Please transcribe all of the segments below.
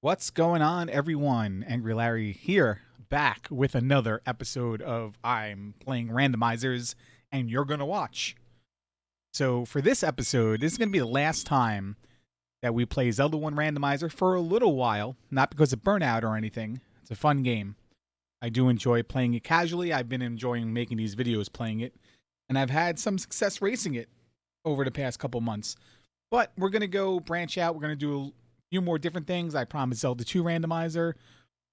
What's going on, everyone? AngryLarry here, back with another episode of I'm Playing Randomizers, and you're going to watch. So, for this episode, this is going to be the last time that we play Zelda 1 Randomizer for a little while, not because of burnout or anything. It's a fun game. I do enjoy playing it casually. I've been enjoying making these videos playing it, and I've had some success racing it over the past couple months. But we're going to go branch out. We're going to do few more different things. I promised Zelda 2 Randomizer,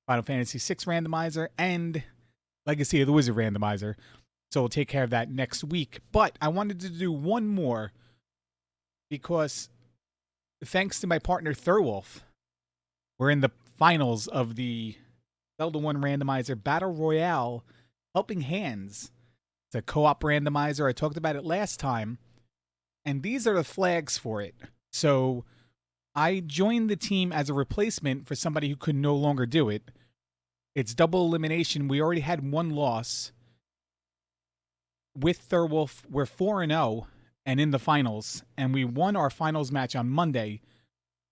Final Fantasy 6 Randomizer, and Legacy of the Wizard Randomizer. So we'll take care of that next week. But I wanted to do one more because thanks to my partner Thirwolf, we're in the finals of the Zelda 1 Randomizer Battle Royale Helping Hands. It's a co-op randomizer. I talked about it last time. And these are the flags for it. So I joined the team as a replacement for somebody who could no longer do it. It's double elimination. We already had one loss. With Thirwolf, we're 4-0 and in the finals. And we won our finals match on Monday,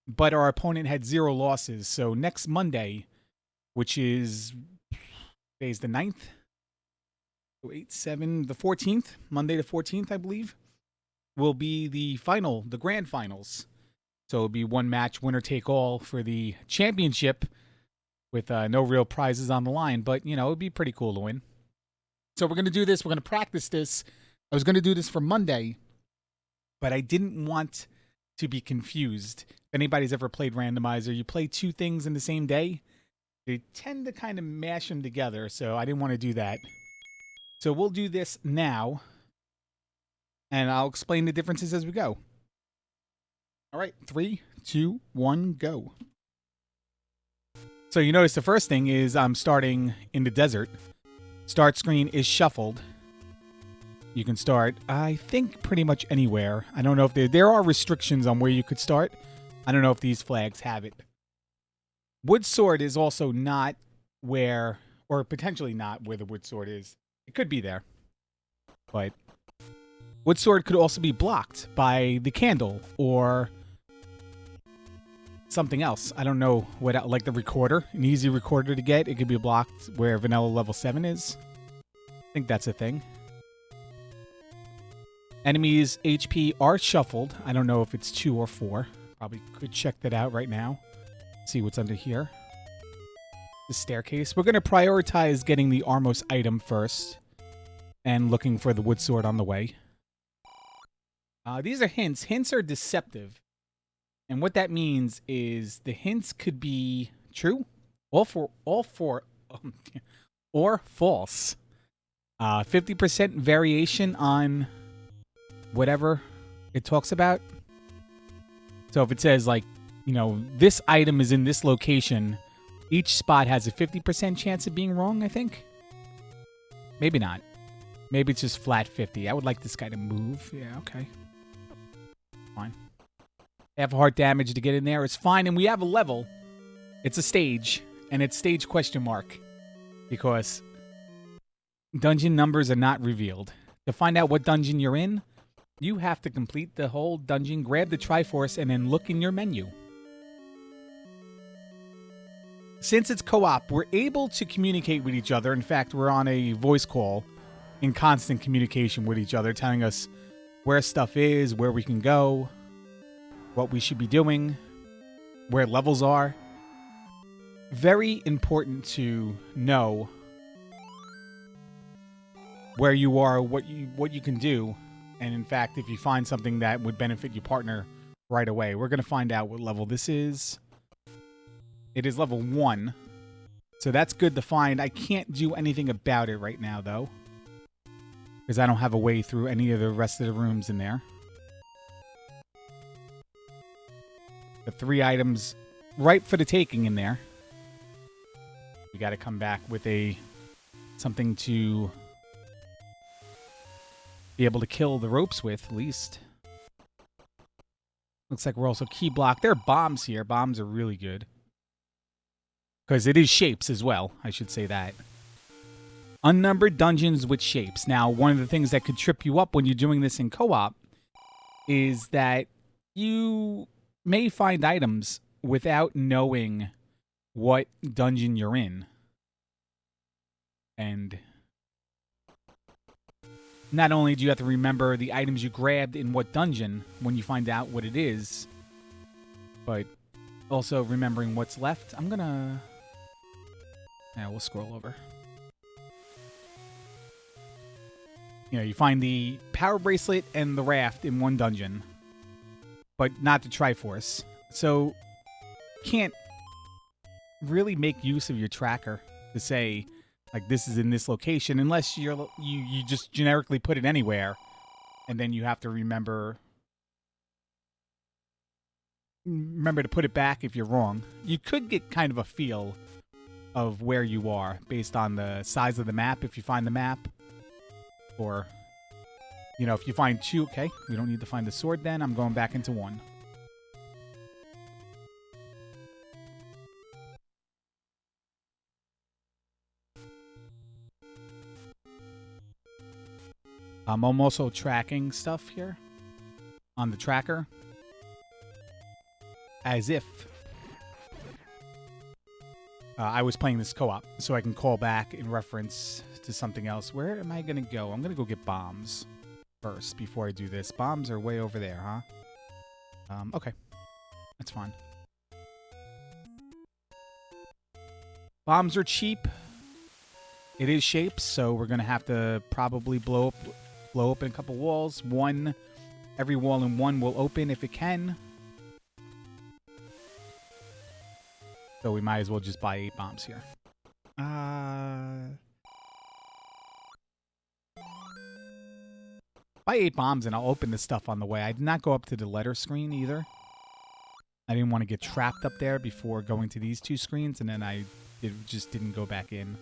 but our opponent had 0 losses. So next Monday, which is today's the 9th, 8-7, the 14th, Monday the 14th, I believe, will be the grand finals. So it'll be one match, winner take all for the championship with no real prizes on the line. But, you know, it'd be pretty cool to win. So we're going to do this. We're going to practice this. I was going to do this for Monday, but I didn't want to be confused. If anybody's ever played Randomizer, you play two things in the same day. They tend to kind of mash them together, so I didn't want to do that. So we'll do this now, and I'll explain the differences as we go. All right, 3, 2, 1, go. So you notice the first thing is I'm starting in the desert. Start screen is shuffled. You can start, I think, pretty much anywhere. I don't know if there are restrictions on where you could start. I don't know if these flags have it. Wood Sword is also not where, or potentially not where the Wood Sword is. It could be there, but Wood Sword could also be blocked by the candle or something else. I don't know what, like the recorder, an easy recorder to get. It could be blocked where vanilla level 7 is. I think that's a thing. Enemies' HP are shuffled. I don't know if it's 2 or 4. Probably could check that out right now. See what's under here. The staircase. We're going to prioritize getting the Armos item first and looking for the Wood Sword on the way. These are hints. Hints are deceptive. And what that means is the hints could be true or false. 50% variation on whatever it talks about. So if it says, like, you know, this item is in this location, each spot has a 50% chance of being wrong, I think. Maybe not. Maybe it's just flat 50. I would like this guy to move. Yeah, okay. Fine. Half heart damage to get in there. It's fine. And we have a level. It's a stage. And it's stage question mark. Because dungeon numbers are not revealed. To find out what dungeon you're in, you have to complete the whole dungeon, grab the Triforce, and then look in your menu. Since it's co-op, we're able to communicate with each other. In fact, we're on a voice call in constant communication with each other, telling us where stuff is, where we can go, what we should be doing, where levels are. Very important to know where you are, what you can do, and in fact, if you find something that would benefit your partner right away. We're going to find out what level this is. It is level 1, so that's good to find. I can't do anything about it right now, though, because I don't have a way through any of the rest of the rooms in there. The 3 items ripe for the taking in there. We got to come back with something to be able to kill the ropes with, at least. Looks like we're also key blocked. There are bombs here. Bombs are really good. Because it is shapes as well, I should say that. Unnumbered dungeons with shapes. Now, one of the things that could trip you up when you're doing this in co-op is that you may find items without knowing what dungeon you're in. And not only do you have to remember the items you grabbed in what dungeon when you find out what it is, but also remembering what's left. I'm gonna... Yeah, we'll scroll over. You know, you find the power bracelet and the raft in one dungeon, but not the Triforce. So, can't really make use of your tracker to say, like, this is in this location, unless you just generically put it anywhere, and then you have to remember to put it back if you're wrong. You could get kind of a feel of where you are based on the size of the map, if you find the map. Or, you know, if you find two... Okay, we don't need to find the sword then. I'm going back into one. I'm also tracking stuff here on the tracker. As if I was playing this co-op, so I can call back in reference to something else. Where am I going to go? I'm going to go get bombs first before I do this. Bombs are way over there, huh? Okay. That's fine. Bombs are cheap. It is shapes, so we're going to have to probably blow open a couple walls. Every wall in one will open if it can. So we might as well just buy 8 bombs here. Buy 8 bombs and I'll open this stuff on the way. I did not go up to the letter screen either. I didn't want to get trapped up there before going to these 2 screens, and then it just didn't go back in.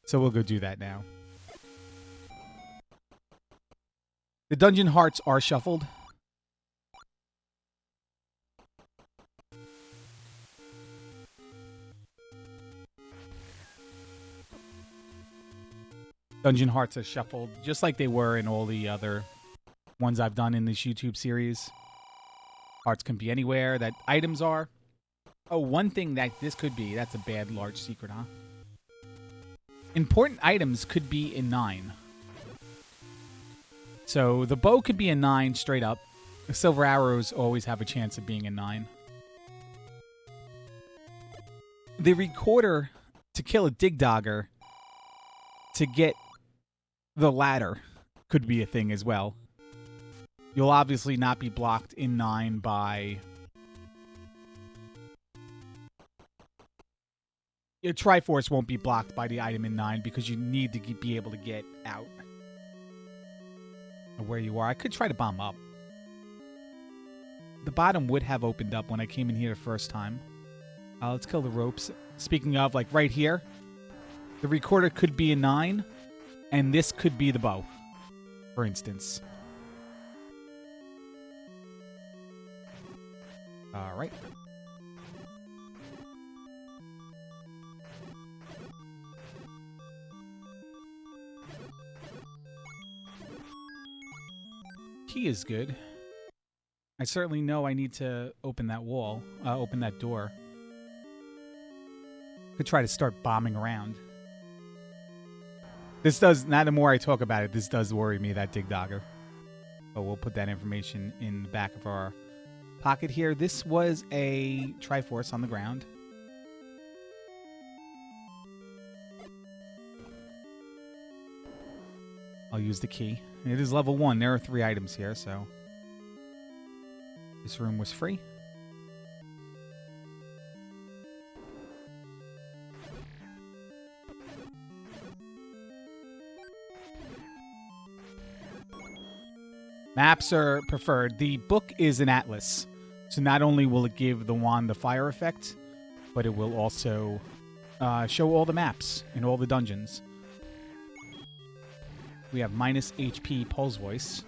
So we'll go do that now. The dungeon hearts are shuffled. Dungeon hearts are shuffled just like they were in all the other ones I've done in this YouTube series. Hearts can be anywhere that items are. Oh, one thing that this could be, that's a bad large secret, huh? Important items could be in 9. So the bow could be in 9 straight up. The silver arrows always have a chance of being in 9. The recorder to kill a dig dogger to get the ladder could be a thing as well. You'll obviously not be blocked in 9 by... Your Triforce won't be blocked by the item in 9 because you need to be able to get out of where you are. I could try to bomb up. The bottom would have opened up when I came in here the first time. Let's kill the ropes. Speaking of, like right here, the recorder could be a 9, and this could be the bow, for instance. All right. Key is good. I certainly know I need to open that wall, open that door. Could try to start bombing around. This does, not the more I talk about it, this does worry me, that dig dogger. But we'll put that information in the back of our pocket here. This was a Triforce on the ground. I'll use the key. It is level 1. There are 3 items here, so... This room was free. Maps are preferred. The book is an atlas. So not only will it give the wand the fire effect, but it will also show all the maps in all the dungeons. We have minus HP Pulse Voice.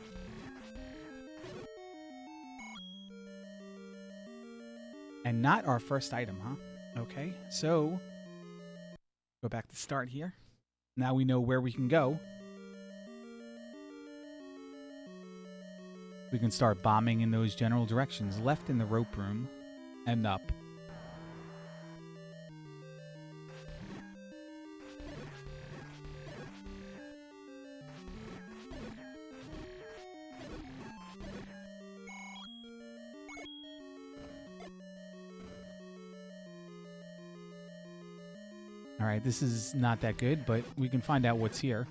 And not our first item, huh? Okay, so go back to start here. Now we know where we can go. We can start bombing in those general directions. Left in the rope room and up. All right, this is not that good, but we can find out what's here.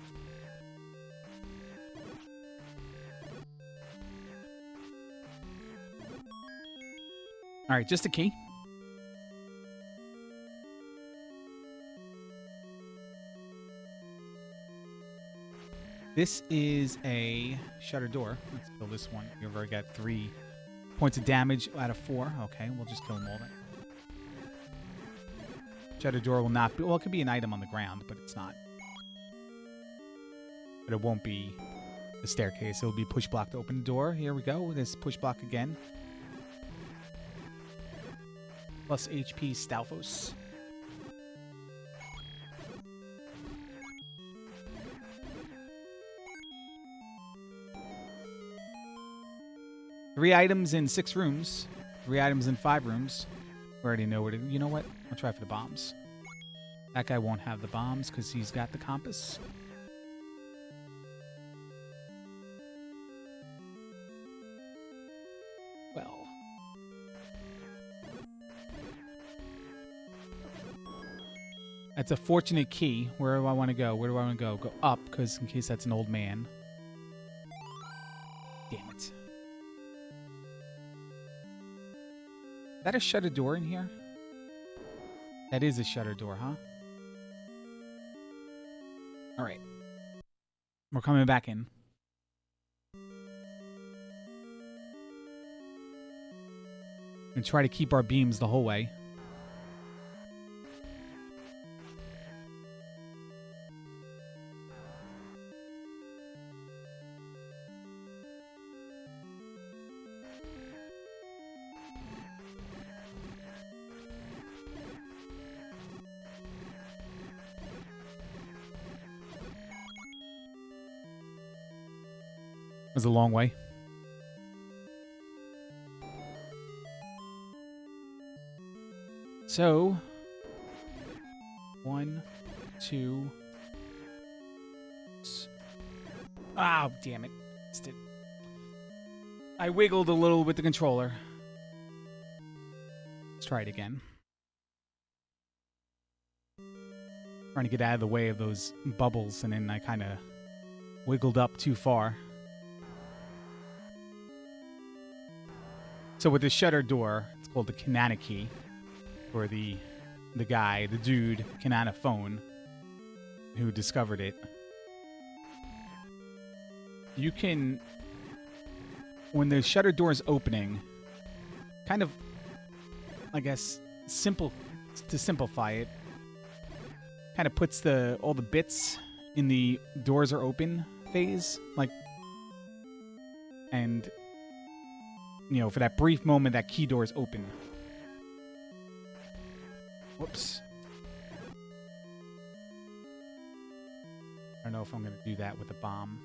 All right, just a key. This is a shutter door. Let's kill this one. You've already got 3 points of damage out of 4. Okay, we'll just kill them all then. Shutter door will not be... Well, it could be an item on the ground, but it's not. But it won't be the staircase. It'll be push block to open the door. Here we go. This push block again. Plus HP Stalfos. Three items in 6 rooms. 3 items in 5 rooms. We already know what it... You know what? I'll try for the bombs. That guy won't have the bombs because he's got the compass. Well. That's a fortunate key. Where do I want to go? Where do I want to go? Go up, because in case that's an old man. Damn it. Is that a shutter door in here? That is a shutter door, huh? All right. We're coming back in. And try to keep our beams the whole way. It was a long way. So, 1, 2. Ah, damn it. Missed it. I wiggled a little with the controller. Let's try it again. Trying to get out of the way of those bubbles, and then I kind of wiggled up too far. So with the shutter door, it's called the Kanana key, or the guy, the dude, Kanana phone, who discovered it. You can, when the shutter door is opening, kind of, I guess, to simplify it, kind of puts all the bits in the doors are open phase, like, and, you know, for that brief moment, that key door is open. Whoops. I don't know if I'm going to do that with a bomb.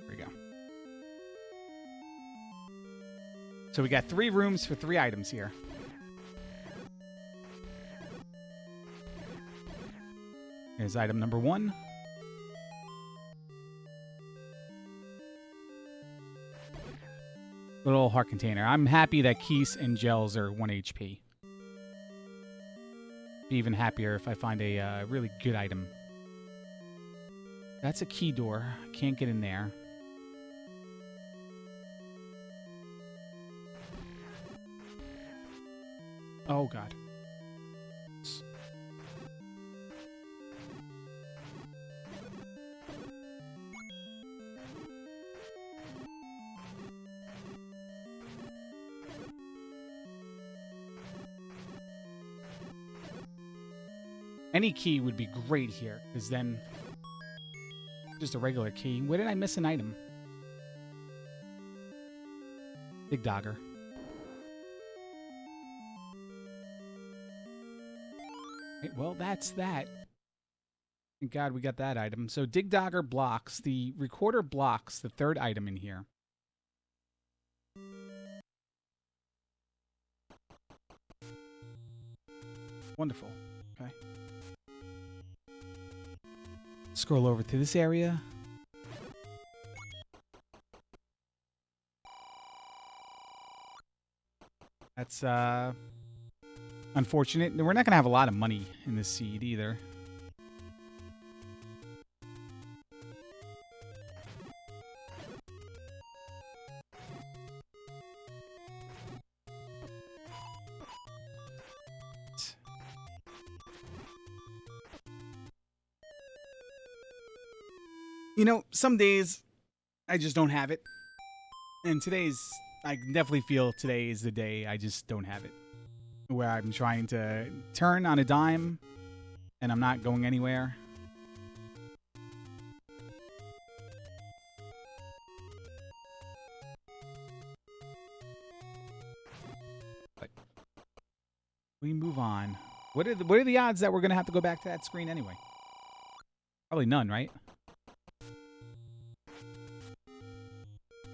There we go. So we got 3 rooms for 3 items here. Here's item number 1. Little heart container. I'm happy that keys and gels are 1 HP. Be even happier if I find a really good item. That's a key door. Can't get in there. Oh, God. Any key would be great here, because then just a regular key. Where did I miss an item? Big Dogger. Okay, well, that's that. Thank God we got that item. So Dig Dogger blocks. The recorder blocks the 3rd item in here. Wonderful. Okay. Scroll over to this area. That's unfortunate. We're not going to have a lot of money in this seed either. You know, some days I just don't have it. And I definitely feel today is the day I just don't have it. Where I'm trying to turn on a dime and I'm not going anywhere. But we move on. What are the odds that we're going to have to go back to that screen anyway? Probably none, right?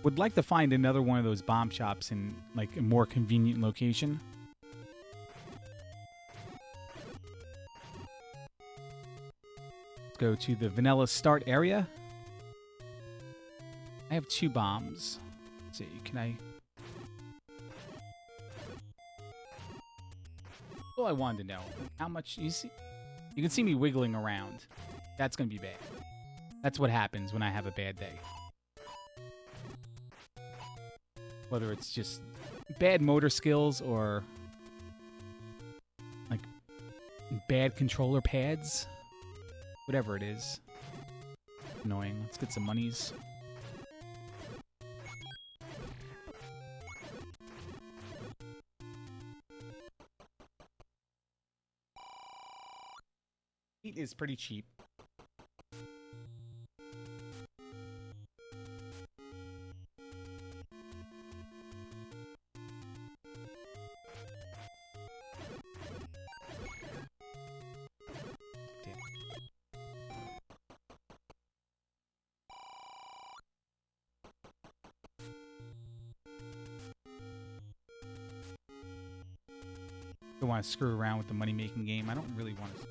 Would like to find another one of those bomb shops in like a more convenient location. Let's go to the vanilla start area. I have 2 bombs. Let's see, can I? All I wanted to know, how much you see? You can see me wiggling around. That's gonna be bad. That's what happens when I have a bad day. Whether it's just bad motor skills or like bad controller pads. Whatever it is. Annoying. Let's get some monies. Heat is pretty cheap. Don't want to screw around with the money-making game. I don't really want to.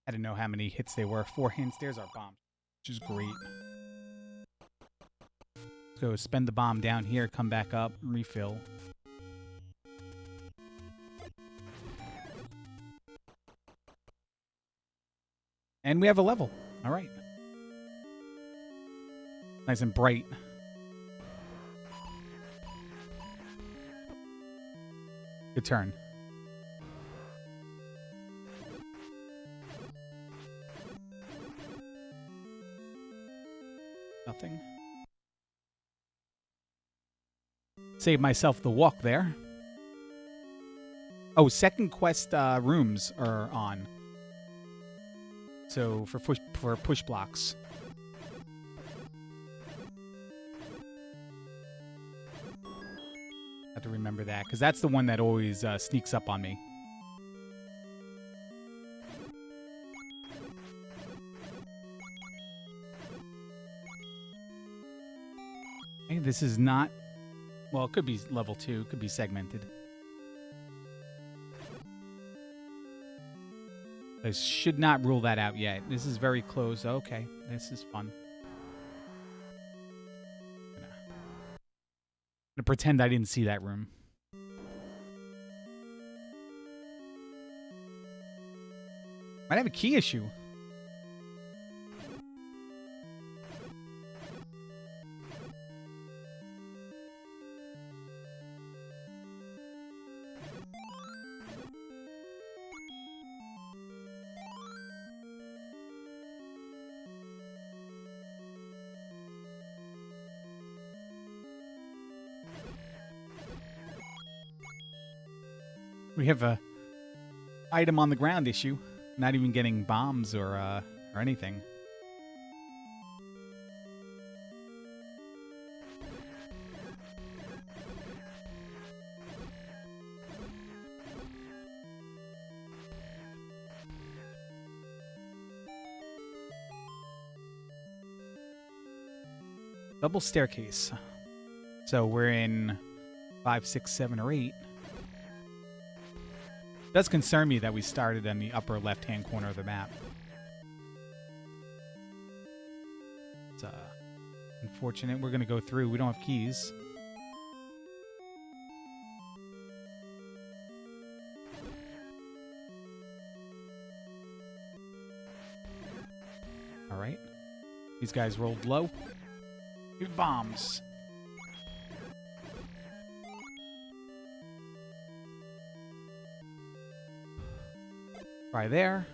I didn't know how many hits they were. 4 hints. There's our bomb, which is great. Let's go spend the bomb down here, come back up, refill. And we have a level. All right. Nice and bright. Good turn. Nothing. Save myself the walk there. Oh, second quest rooms are on. So for push blocks. Have to remember that because that's the one that always sneaks up on me. Okay, this is not. Well, it could be level 2. It could be segmented. I should not rule that out yet. This is very close. Okay, this is fun. I'm gonna pretend I didn't see that room. Might have a key issue. We have a item on the ground issue. Not even getting bombs or anything. Double staircase. So we're in 5, 6, 7, or 8. It does concern me that we started in the upper left-hand corner of the map. It's unfortunate. We're gonna go through. We don't have keys. All right. These guys rolled low. Give bombs. Try there.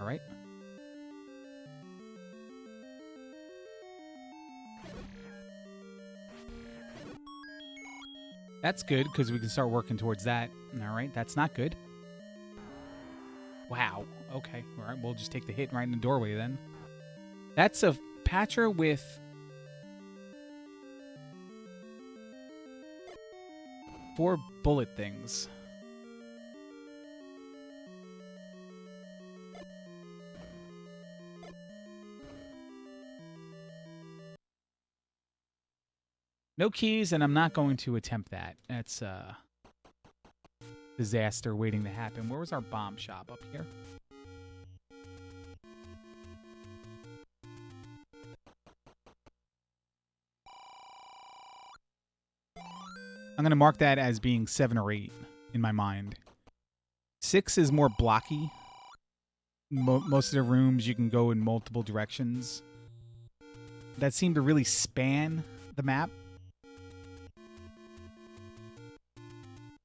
All right. That's good, because we can start working towards that. All right, that's not good. Wow. Okay. All right, we'll just take the hit right in the doorway then. That's a patcher with 4 bullet things. No keys, and I'm not going to attempt that. That's a disaster waiting to happen. Where was our bomb shop? Up here? I'm going to mark that as being 7 or 8 in my mind. 6 is more blocky. Most of the rooms you can go in multiple directions. That seemed to really span the map.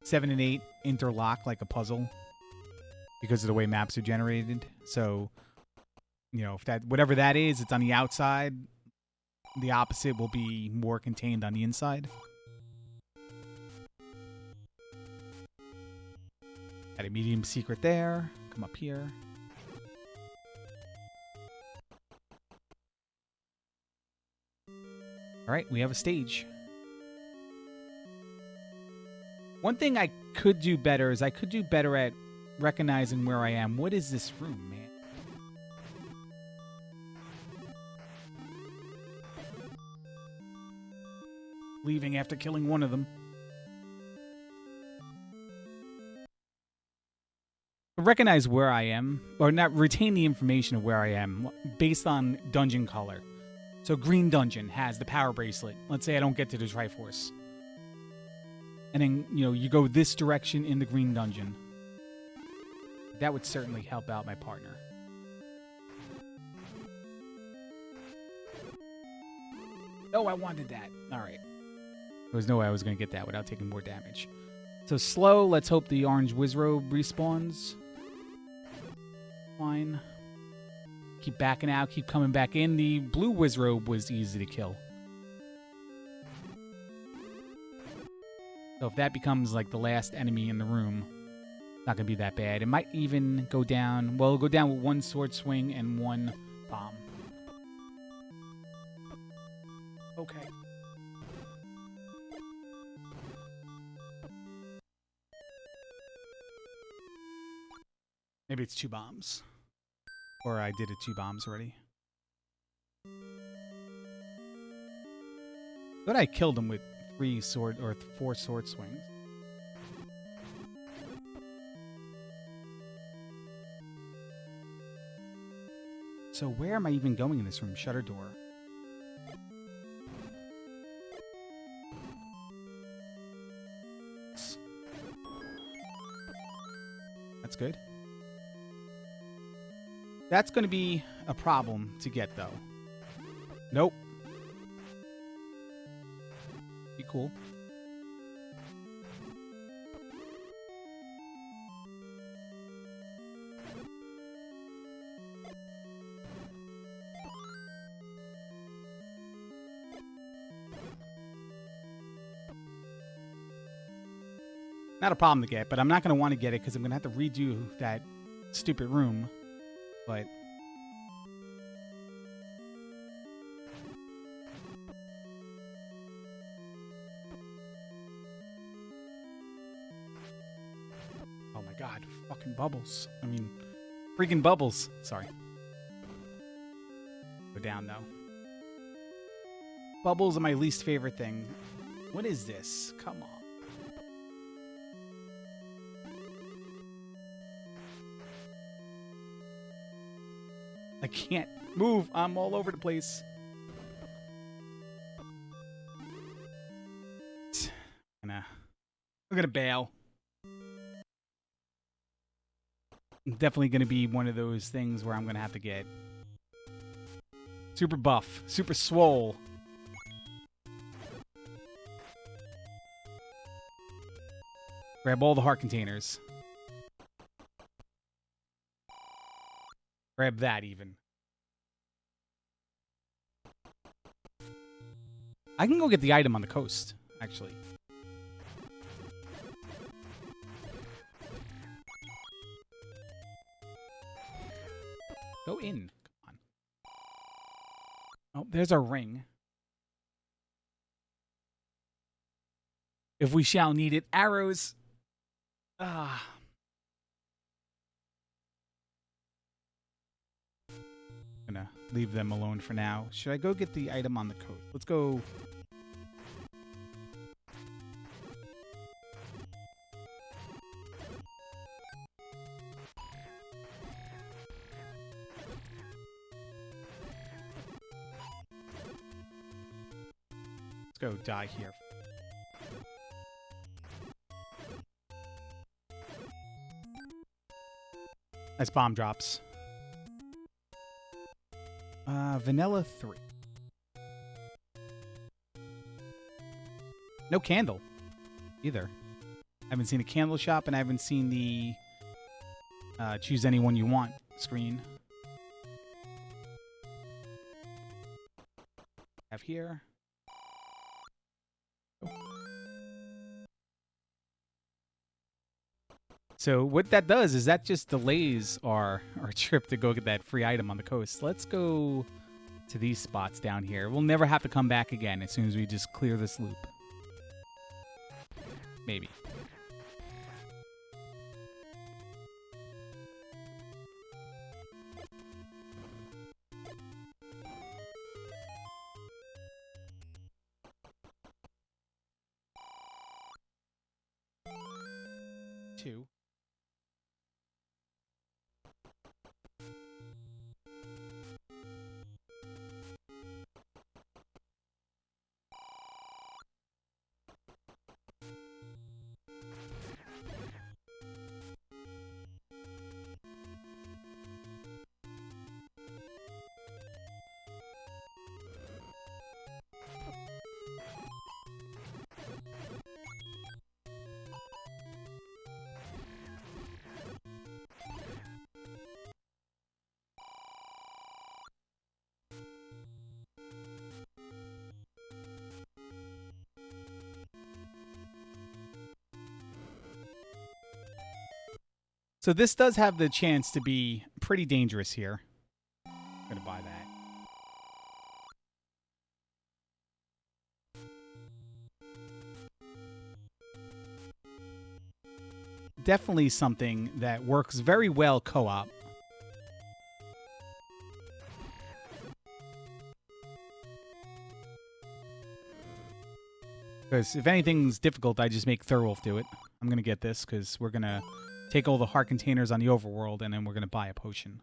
7 and 8 interlock like a puzzle because of the way maps are generated. So, you know, if that whatever that is, it's on the outside. The opposite will be more contained on the inside. Got a medium secret there. Come up here. All right, we have a stage. One thing I could do better is I could do better at recognizing where I am. What is this room, man? Leaving after killing one of them. Recognize where I am, or not retain the information of where I am based on dungeon color. So green dungeon has the power bracelet. Let's say I don't get to the Triforce. And then, you know, you go this direction in the green dungeon. That would certainly help out my partner. Oh, I wanted that. All right. There was no way I was going to get that without taking more damage. So slow. Let's hope the orange Wizrobe respawns. Fine. Keep backing out. Keep coming back in. The blue Wizrobe was easy to kill. So if that becomes like the last enemy in the room, it's not going to be that bad. It might even go down. Well, it'll go down with 1 sword swing and 1 bomb. Okay. Maybe it's 2 bombs. Or I did it 2 bombs already. But I killed him with 3 sword or 4 sword swings. So where am I even going in this room? Shutter door. That's good. That's going to be a problem to get, though. Nope. Be cool. Not a problem to get, but I'm not going to want to get it because I'm going to have to redo that stupid room. But oh my god, fucking bubbles. I mean, freaking bubbles. Sorry. Go down though. Bubbles are my least favorite thing. What is this? Come on. I can't move. I'm all over the place. We're gonna bail. Definitely gonna be one of those things where I'm gonna have to get super buff, super swole. Grab all the heart containers. Grab that even. I can go get the item on the coast, actually. Go in. Come on. Oh, there's our ring. If we shall need it. Arrows. Ah. Gonna leave them alone for now. Should I go get the item on the coast? Let's go. Let's go die here. Nice bomb drops. Vanilla 3. No candle either. I haven't seen a candle shop, and I haven't seen the choose any one you want screen. Have here. Oh. So what that does is that just delays our trip to go get that free item on the coast. Let's go to these spots down here. We'll never have to come back again as soon as we just clear this loop. Maybe. Two. So this does have the chance to be pretty dangerous here. I'm going to buy that. Definitely something that works very well co-op. Because if anything's difficult, I just make Thirwolf do it. I'm going to get this because we're going to take all the heart containers on the overworld, and then we're going to buy a potion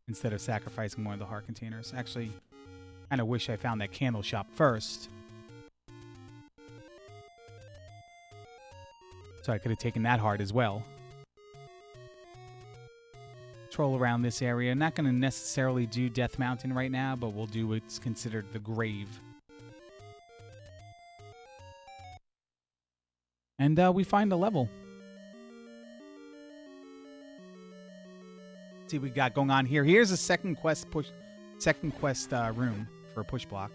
instead of sacrificing one of the heart containers. Actually, I kind of wish I found that candle shop first, so I could have taken that heart as well. Troll around this area. Not going to necessarily do Death Mountain right now, but we'll do what's considered the grave. And we find a level. See what we got going on here. Here's a second quest room for a push block.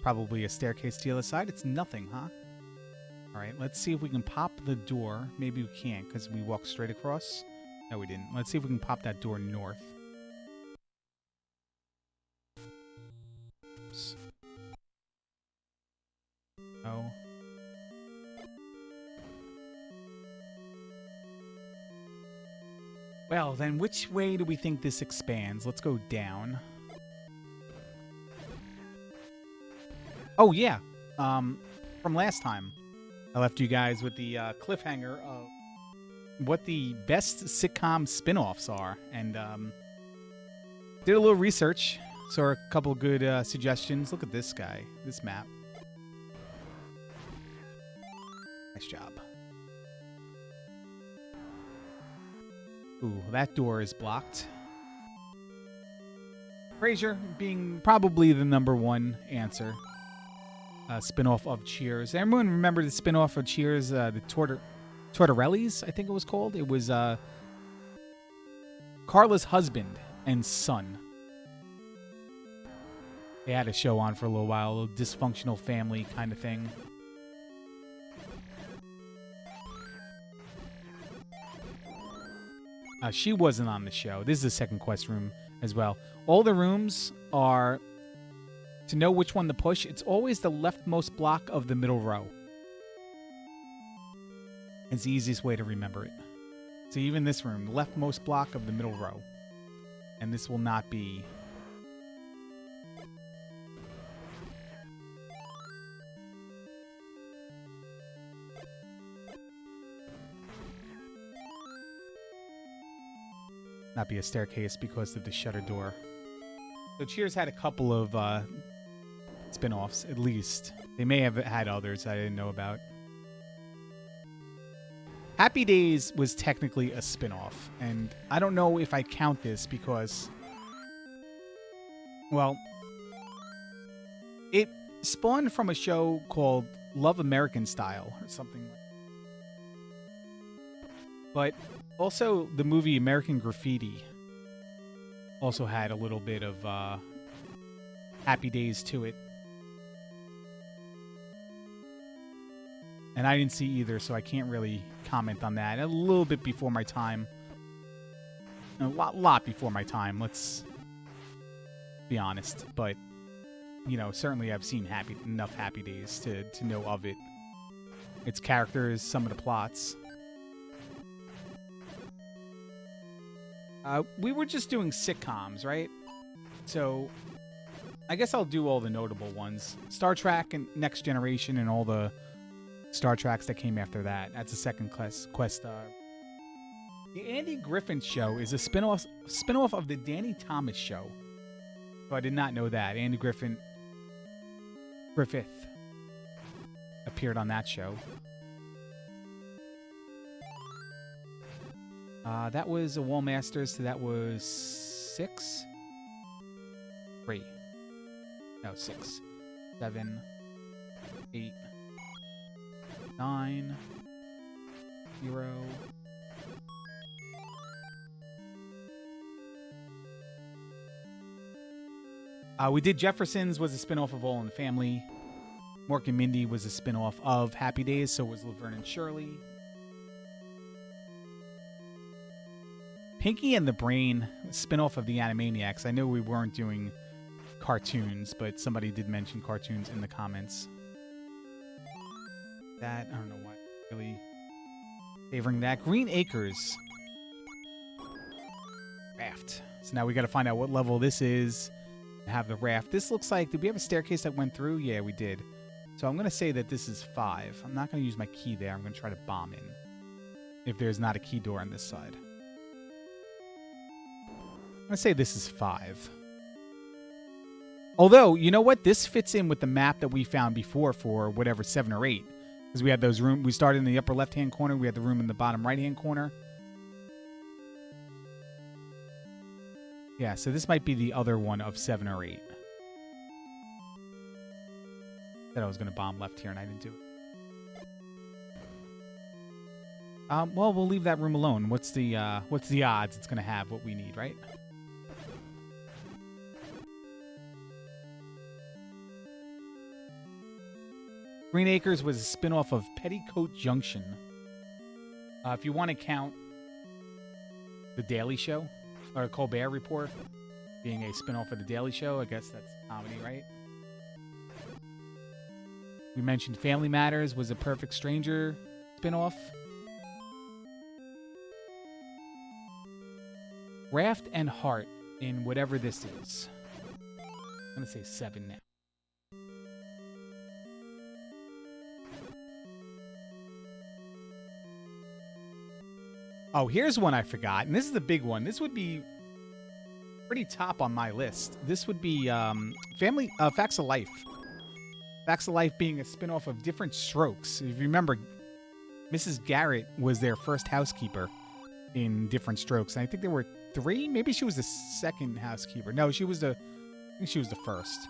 Probably a staircase to the other side. It's nothing, huh? All right, let's see if we can pop the door. Maybe we can't because we walked straight across. No, we didn't. Let's see if we can pop that door north. Oops. Oh. Well, then which way do we think this expands? Let's go down. Oh, yeah. From last time, I left you guys with the cliffhanger of what the best sitcom spin-offs are. And did a little research. Saw a couple good suggestions. Look at this guy, this map. Nice job. Ooh, that door is blocked. Frasier being probably the #1 answer. Spinoff of Cheers. Everyone remember the spinoff of Cheers? The Tortorellis, I think it was called. It was Carla's husband and son. They had a show on for a little while, a little dysfunctional family kind of thing. She wasn't on the show. This is the second quest room as well. All the rooms are, to know which one to push, it's always the leftmost block of the middle row. It's the easiest way to remember it. So even this room, leftmost block of the middle row. And this will not be... not be a staircase because of the shutter door. So Cheers had a couple of spin-offs, at least. They may have had others I didn't know about. Happy Days was technically a spin-off, and I don't know if I count this because, well, it spawned from a show called Love American Style or something like that. But also, the movie American Graffiti also had a little bit of Happy Days to it. And I didn't see either, so I can't really comment on that. A little bit before my time. A lot before my time, let's be honest. But, you know, certainly I've seen enough Happy Days to know of it. Its characters, some of the plots. We were just doing sitcoms, right? So, I guess I'll do all the notable ones. Star Trek and Next Generation and all the Star Treks that came after that. That's a second quest. The Andy Griffith Show is a spin-off of the Danny Thomas Show. So I did not know that. Andy Griffith appeared on that show. That was a Wall Masters, so that was 6? 3. No, 6. 7. 8. 9. 0. We did Jeffersons was a spinoff of All in the Family. Mork and Mindy was a spinoff of Happy Days, so was Laverne and Shirley. Pinky and the Brain, spinoff of the Animaniacs. I know we weren't doing cartoons, but somebody did mention cartoons in the comments. That, I don't know why I'm really favoring that. Green Acres. Raft. So now we got to find out what level this is. Have the raft. This looks like, did we have a staircase that went through? Yeah, we did. So I'm going to say that this is 5. I'm not going to use my key there. I'm going to try to bomb in if there's not a key door on this side. I'm going to say this is 5. Although, you know what? This fits in with the map that we found before for whatever, 7 or 8. Because we had those rooms. We started in the upper left-hand corner. We had the room in the bottom right-hand corner. Yeah, so this might be the other one of 7 or 8. Said I was going to bomb left here, and I didn't do it. Well, we'll leave that room alone. What's the odds it's going to have what we need, right? Green Acres was a spinoff of Petticoat Junction. If you want to count The Daily Show, or Colbert Report being a spinoff of The Daily Show, I guess that's comedy, right? We mentioned Family Matters was a Perfect Stranger spinoff. Raft and Heart in whatever this is. I'm going to say 7 now. Oh, here's one I forgot, and this is the big one. This would be pretty top on my list. This would be Facts of Life. Facts of Life being a spinoff of Different Strokes. If you remember, Mrs. Garrett was their first housekeeper in Different Strokes. And I think there were 3. Maybe she was the second housekeeper. No, I think she was the first.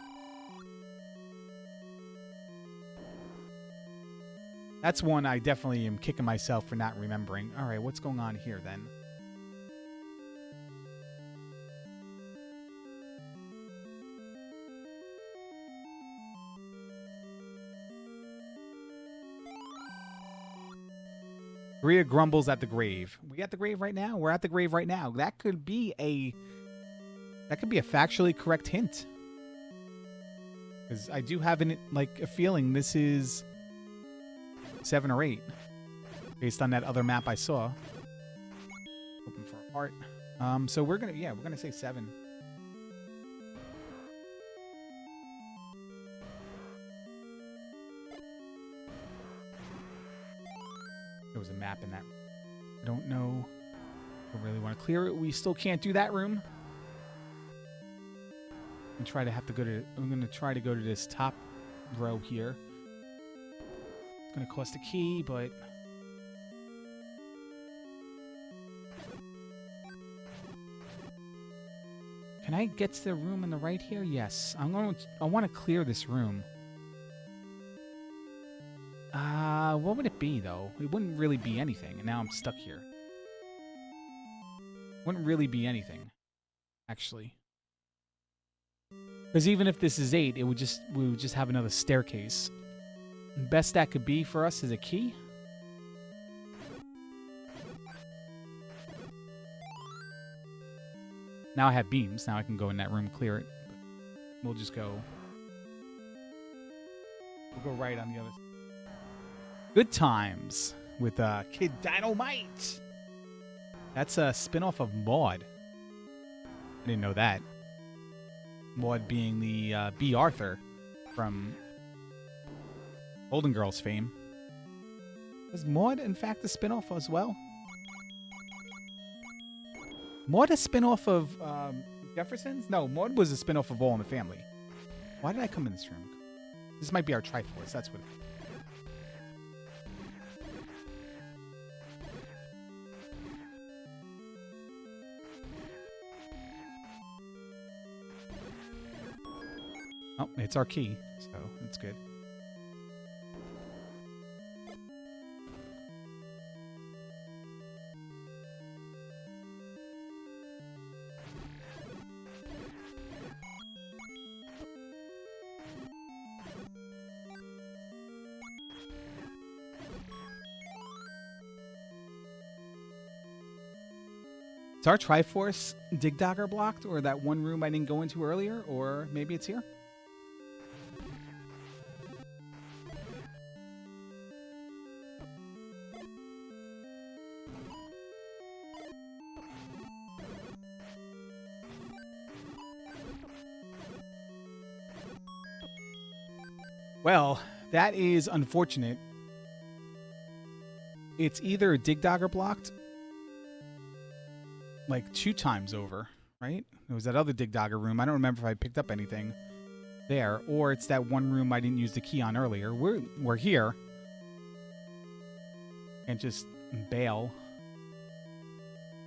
That's one I definitely am kicking myself for not remembering. All right, what's going on here then? Rhea grumbles at the grave. We at the grave right now? We're at the grave right now. That could be a factually correct hint. Because I do have a feeling this is 7 or 8. Based on that other map I saw. Hoping for a heart. So we're gonna say 7. There was a map in that. I don't know. I really want to clear it. We still can't do that room. I'm gonna try to go to this top row here. It's gonna cost a key, but can I get to the room on the right here? Yes. I want to clear this room. What would it be, though? It wouldn't really be anything, and now I'm stuck here. Wouldn't really be anything, actually. Because even if this is 8, we would just have another staircase. Best that could be for us is a key. Now I have beams. Now I can go in that room, clear it. We'll just go. We'll go right on the other side. Good Times with Kid Dynamite. That's a spinoff of Maud. I didn't know that. Maud being the B. Arthur from Golden Girls fame. Was Maud, in fact, a spinoff as well? Maud a spinoff of Jeffersons? No, Maud was a spinoff of All in the Family. Why did I come in this room? This might be our Triforce. That's what. Oh, it's our key, so that's good. Is our Triforce Dig Dogger blocked, or that one room I didn't go into earlier, or maybe it's here? Well, that is unfortunate. It's either Dig Dogger blocked like 2 times over, right? It was that other Dig Dogger room. I don't remember if I picked up anything there, or it's that one room I didn't use the key on earlier. We're here and just bail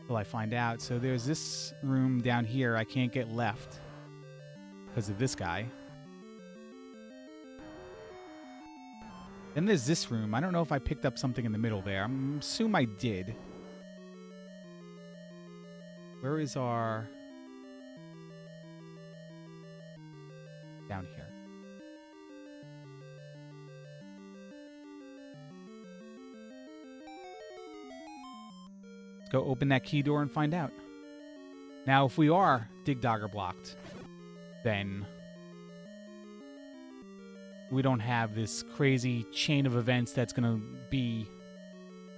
till I find out. So there's this room down here I can't get left because of this guy. Then there's this room. I don't know if I picked up something in the middle there. I assume I did. Where is our... Down here. Let's go open that key door and find out. Now, if we are Dig Dogger blocked, then we don't have this crazy chain of events that's going to be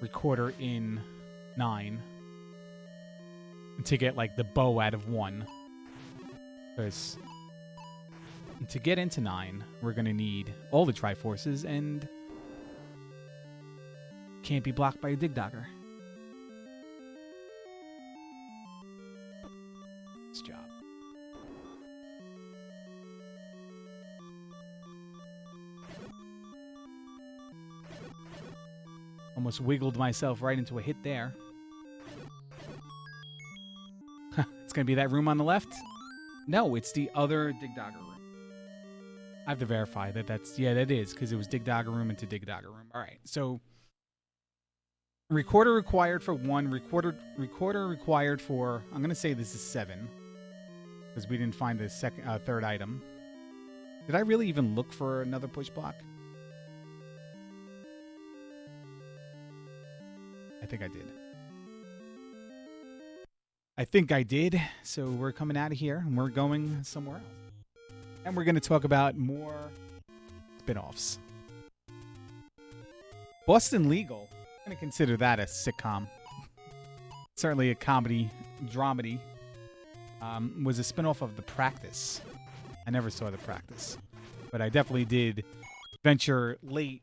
recorder in 9 to get like the bow out of 1. Because to get into 9, we're going to need all the Triforces and can't be blocked by a Dig Dogger. Nice job. Almost wiggled myself right into a hit there. It's going to be that room on the left? No, it's the other Dig Dogger room. I have to verify that that's... Yeah, that is, because it was Dig Dogger room into Dig Dogger room. All right, so... Recorder required for 1. Recorder required for... I'm going to say this is 7. Because we didn't find the third item. Did I really even look for another push block? I think I did. I think I did. So we're coming out of here and we're going somewhere else. And we're going to talk about more spin-offs. Boston Legal. I'm going to consider that a sitcom. Certainly a comedy, dramedy. Was a spin-off of The Practice. I never saw The Practice. But I definitely did venture late.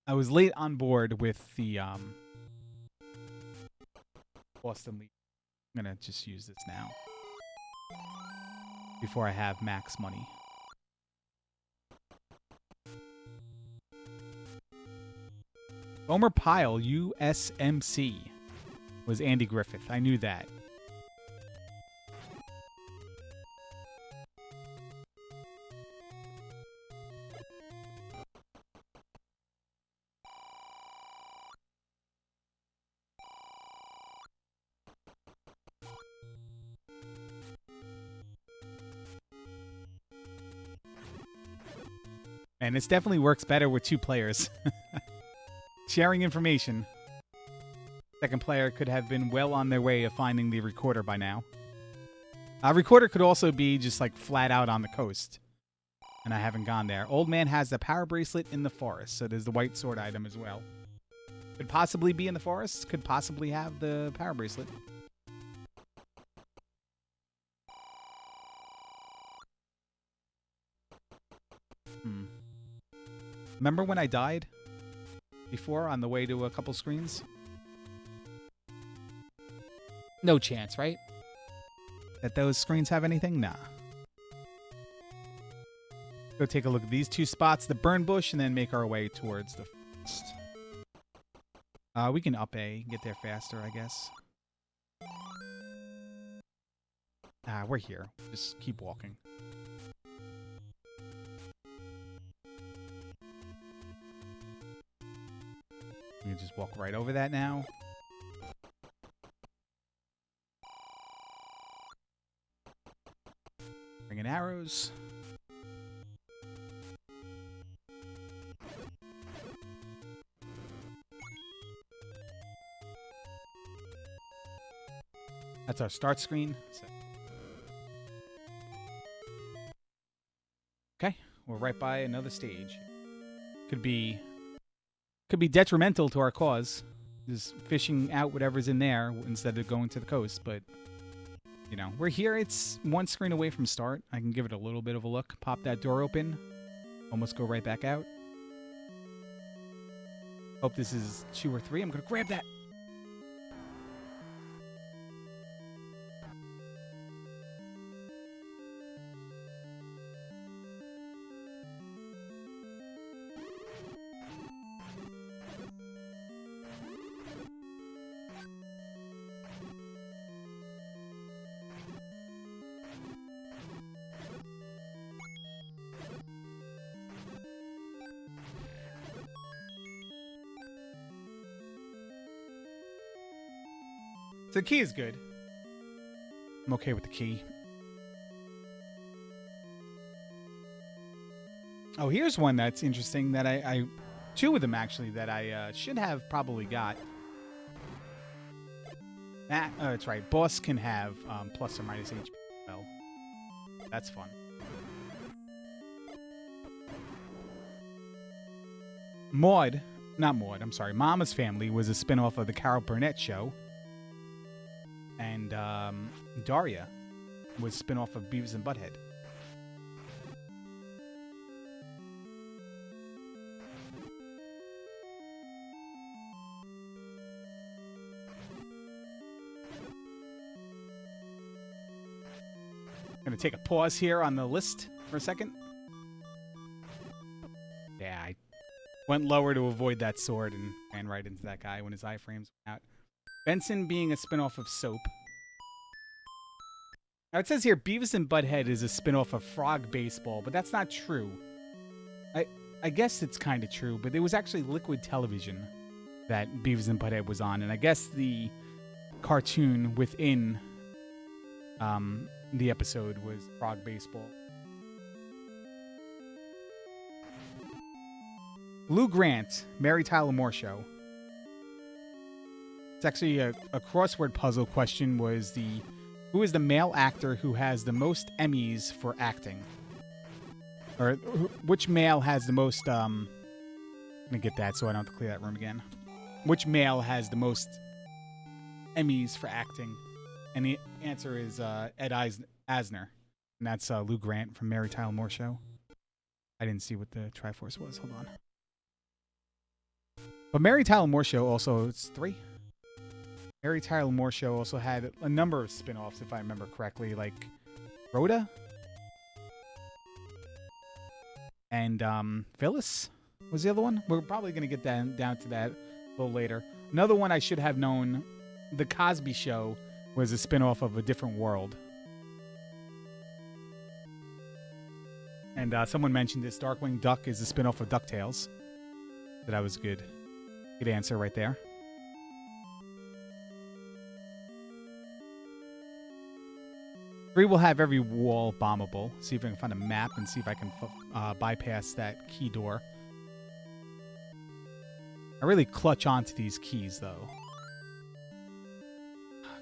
I was late on board with the Boston Legal. I'm going to just use this now. Before I have max money. Gomer Pyle, USMC, was Andy Griffith. I knew that. And this definitely works better with 2 players. Sharing information. Second player could have been well on their way of finding the recorder by now. Recorder could also be just like flat out on the coast. And I haven't gone there. Old man has the power bracelet in the forest. So there's the white sword item as well. Could possibly be in the forest. Could possibly have the power bracelet. Remember when I died before on the way to a couple screens? No chance, right? That those screens have anything? Nah. Go take a look at these 2 spots, the burn bush, and then make our way towards the forest. We can up A, get there faster, I guess. We're here. Just keep walking. You can just walk right over that now. Bring in arrows. That's our start screen. Okay, we're right by another stage. Could be detrimental to our cause, just fishing out whatever's in there instead of going to the coast. But, you know, we're here. It's 1 screen away from start. I can give it a little bit of a look. Pop that door open. Almost go right back out. Hope this is 2 or 3. I'm going to grab that. The key is good. I'm okay with the key. Oh, here's one that's interesting that I 2 of them actually that I should have probably got. That's right. Boss can have plus or minus HP. Well, that's fun. I'm sorry. Mama's Family was a spinoff of the Carol Burnett Show. And Daria was a spin-off of Beavis and Butthead. I'm going to take a pause here on the list for a second. Yeah, I Went lower to avoid that sword and ran right into that guy when his iframes went out. Benson being a spinoff of Soap. Now it says here Beavis and Butthead is a spinoff of Frog Baseball, but that's not true. I guess it's kind of true, but it was actually Liquid Television that Beavis and Butthead was on, and I guess the cartoon within the episode was Frog Baseball. Lou Grant, Mary Tyler Moore Show. It's actually a crossword puzzle question was who is the male actor who has the most Emmys for acting? Or which male has the most, I'm going to get that so I don't have to clear that room again. Which male has the most Emmys for acting? And the answer is Ed Asner. And that's Lou Grant from Mary Tyler Moore Show. I didn't see what the Triforce was. Hold on. But Mary Tyler Moore Show also, it's 3. Mary Tyler Moore Show also had a number of spin-offs, if I remember correctly, like Rhoda and Phyllis was the other one. We're probably going to get down to that a little later. Another one I should have known, The Cosby Show, was a spin-off of A Different World. And someone mentioned this, Darkwing Duck is a spin-off of DuckTales. So that was good. Good answer right there. Three will have every wall bombable. See if I can find a map and see if I can bypass that key door. I really clutch onto these keys, though.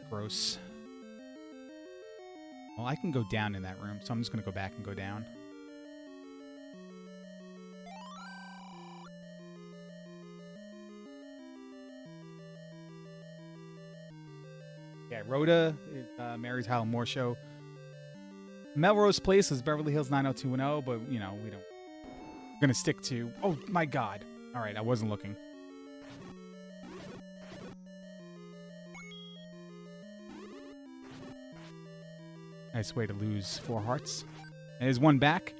Gross. Well, I can go down in that room, so I'm just going to go back and go down. Yeah, Rhoda is Mary Tyler Moore Show. Melrose Place was Beverly Hills 90210, but, you know, we don't... We're going to stick to... Oh, my God. All right, I wasn't looking. Nice way to lose 4 hearts. There's one back.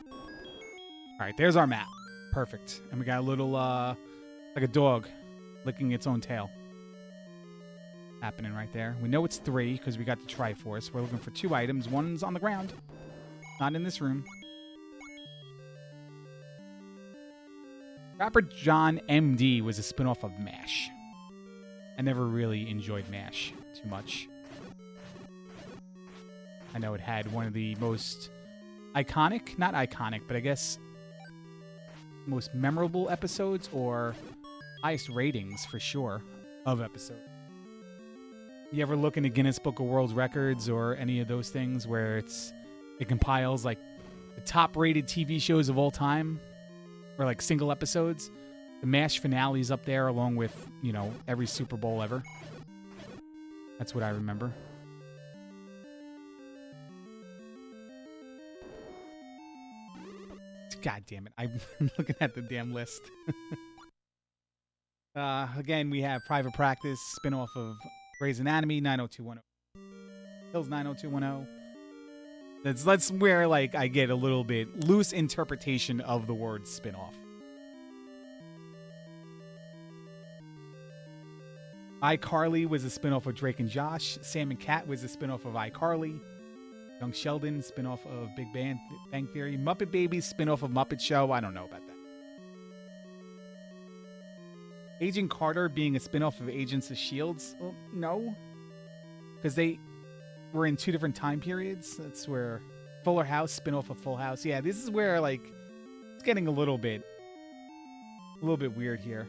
All right, there's our map. Perfect. And we got a little, like a dog licking its own tail. Happening right there. We know it's 3 because we got the Triforce. We're looking for 2 items. One's on the ground. Not in this room. Rapper John M.D. was a spinoff of MASH. I never really enjoyed MASH too much. I know it had one of the most iconic, not iconic, but I guess most memorable episodes or highest ratings for sure of episodes. You ever look into Guinness Book of World Records or any of those things where it compiles like the top rated TV shows of all time or like single episodes? The MASH finale's up there along with, you know, every Super Bowl ever. That's what I remember. God damn it. I'm looking at the damn list. Again, we have Private Practice, spinoff of Grey's Anatomy, 90210. Hills 90210. That's where, like, I get a little bit loose interpretation of the word spinoff. iCarly was a spinoff of Drake and Josh. Sam and Cat was a spinoff of iCarly. Young Sheldon, spinoff of Big Bang Theory. Muppet Babies, spinoff of Muppet Show. I don't know about that. Agent Carter being a spinoff of Agents of S.H.I.E.L.D. Well, no. Because they were in 2 different time periods. That's where Fuller House, spinoff of Full House. Yeah, this is where, like, it's getting a little bit weird here.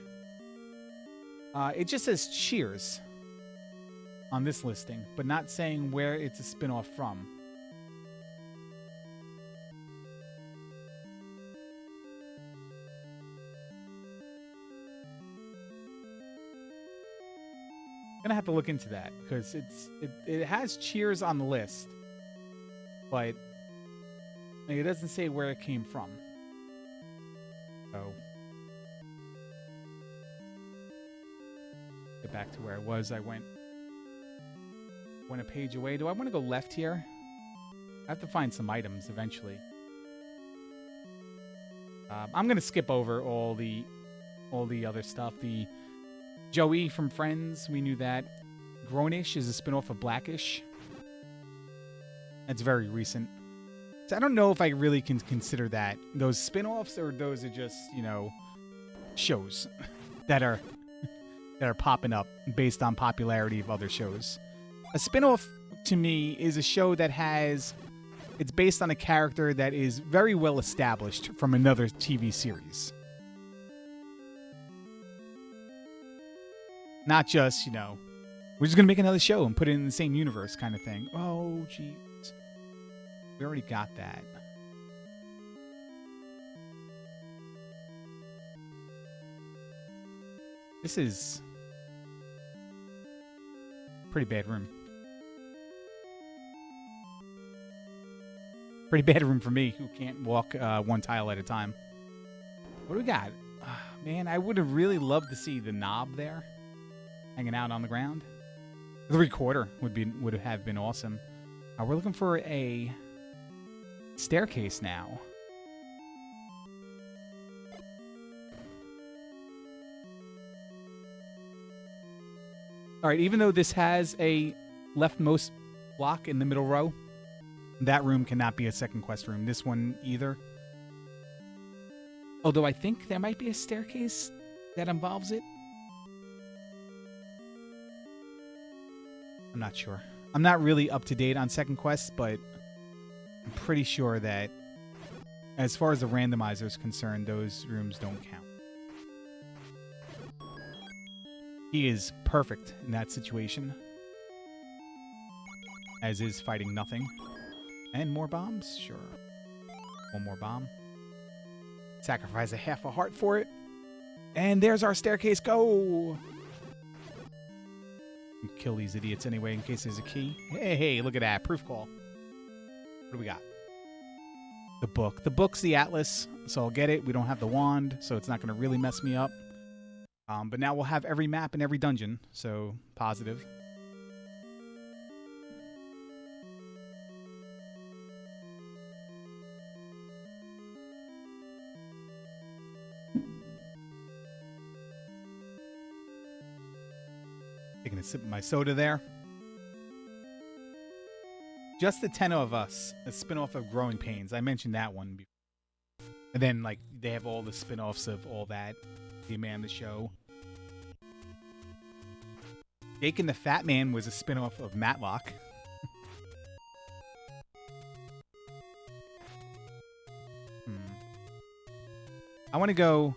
It just says Cheers on this listing, but not saying where it's a spinoff from. Gonna have to look into that because it has Cheers on the list, but it doesn't say where it came from. So get back to where I was. I went a page away. Do I want to go left here? I have to find some items eventually. I'm gonna skip over all the other stuff. The Joey from Friends, we knew that. Grownish is a spinoff of Blackish. That's very recent. So I don't know if I really can consider that those spinoffs, or those are just, you know, shows that are popping up based on popularity of other shows. A spinoff to me is a show that it's based on a character that is very well established from another TV series. Not just, you know, we're just going to make another show and put it in the same universe kind of thing. Oh, jeez. We already got that. This is a pretty bad room. Pretty bad room for me, who can't walk one tile at a time. What do we got? Man, I would have really loved to see the knob there, hanging out on the ground. The recorder would have been awesome. We're looking for a staircase now. All right, even though this has a leftmost block in the middle row, that room cannot be a second quest room. This one either. Although I think there might be a staircase that involves it. I'm not sure. I'm not really up to date on second quests, but I'm pretty sure that as far as the randomizer is concerned, those rooms don't count. He is perfect in that situation, as is fighting nothing. And more bombs? Sure. One more bomb. Sacrifice a half a heart for it. And there's our staircase. Go! Kill these idiots anyway in case there's a key. Hey, look at that. Proof call. What do we got? The book. The book's the atlas, so I'll get it. We don't have the wand, so it's not going to really mess me up. But now we'll have every map in every dungeon, so positive. Taking a sip of my soda there. Just the 10 of Us, a spinoff of Growing Pains. I mentioned that one before. And then, like, they have all the spinoffs of all that. The Man, the Show. Jake and the Fat Man was a spinoff of Matlock. I want to go...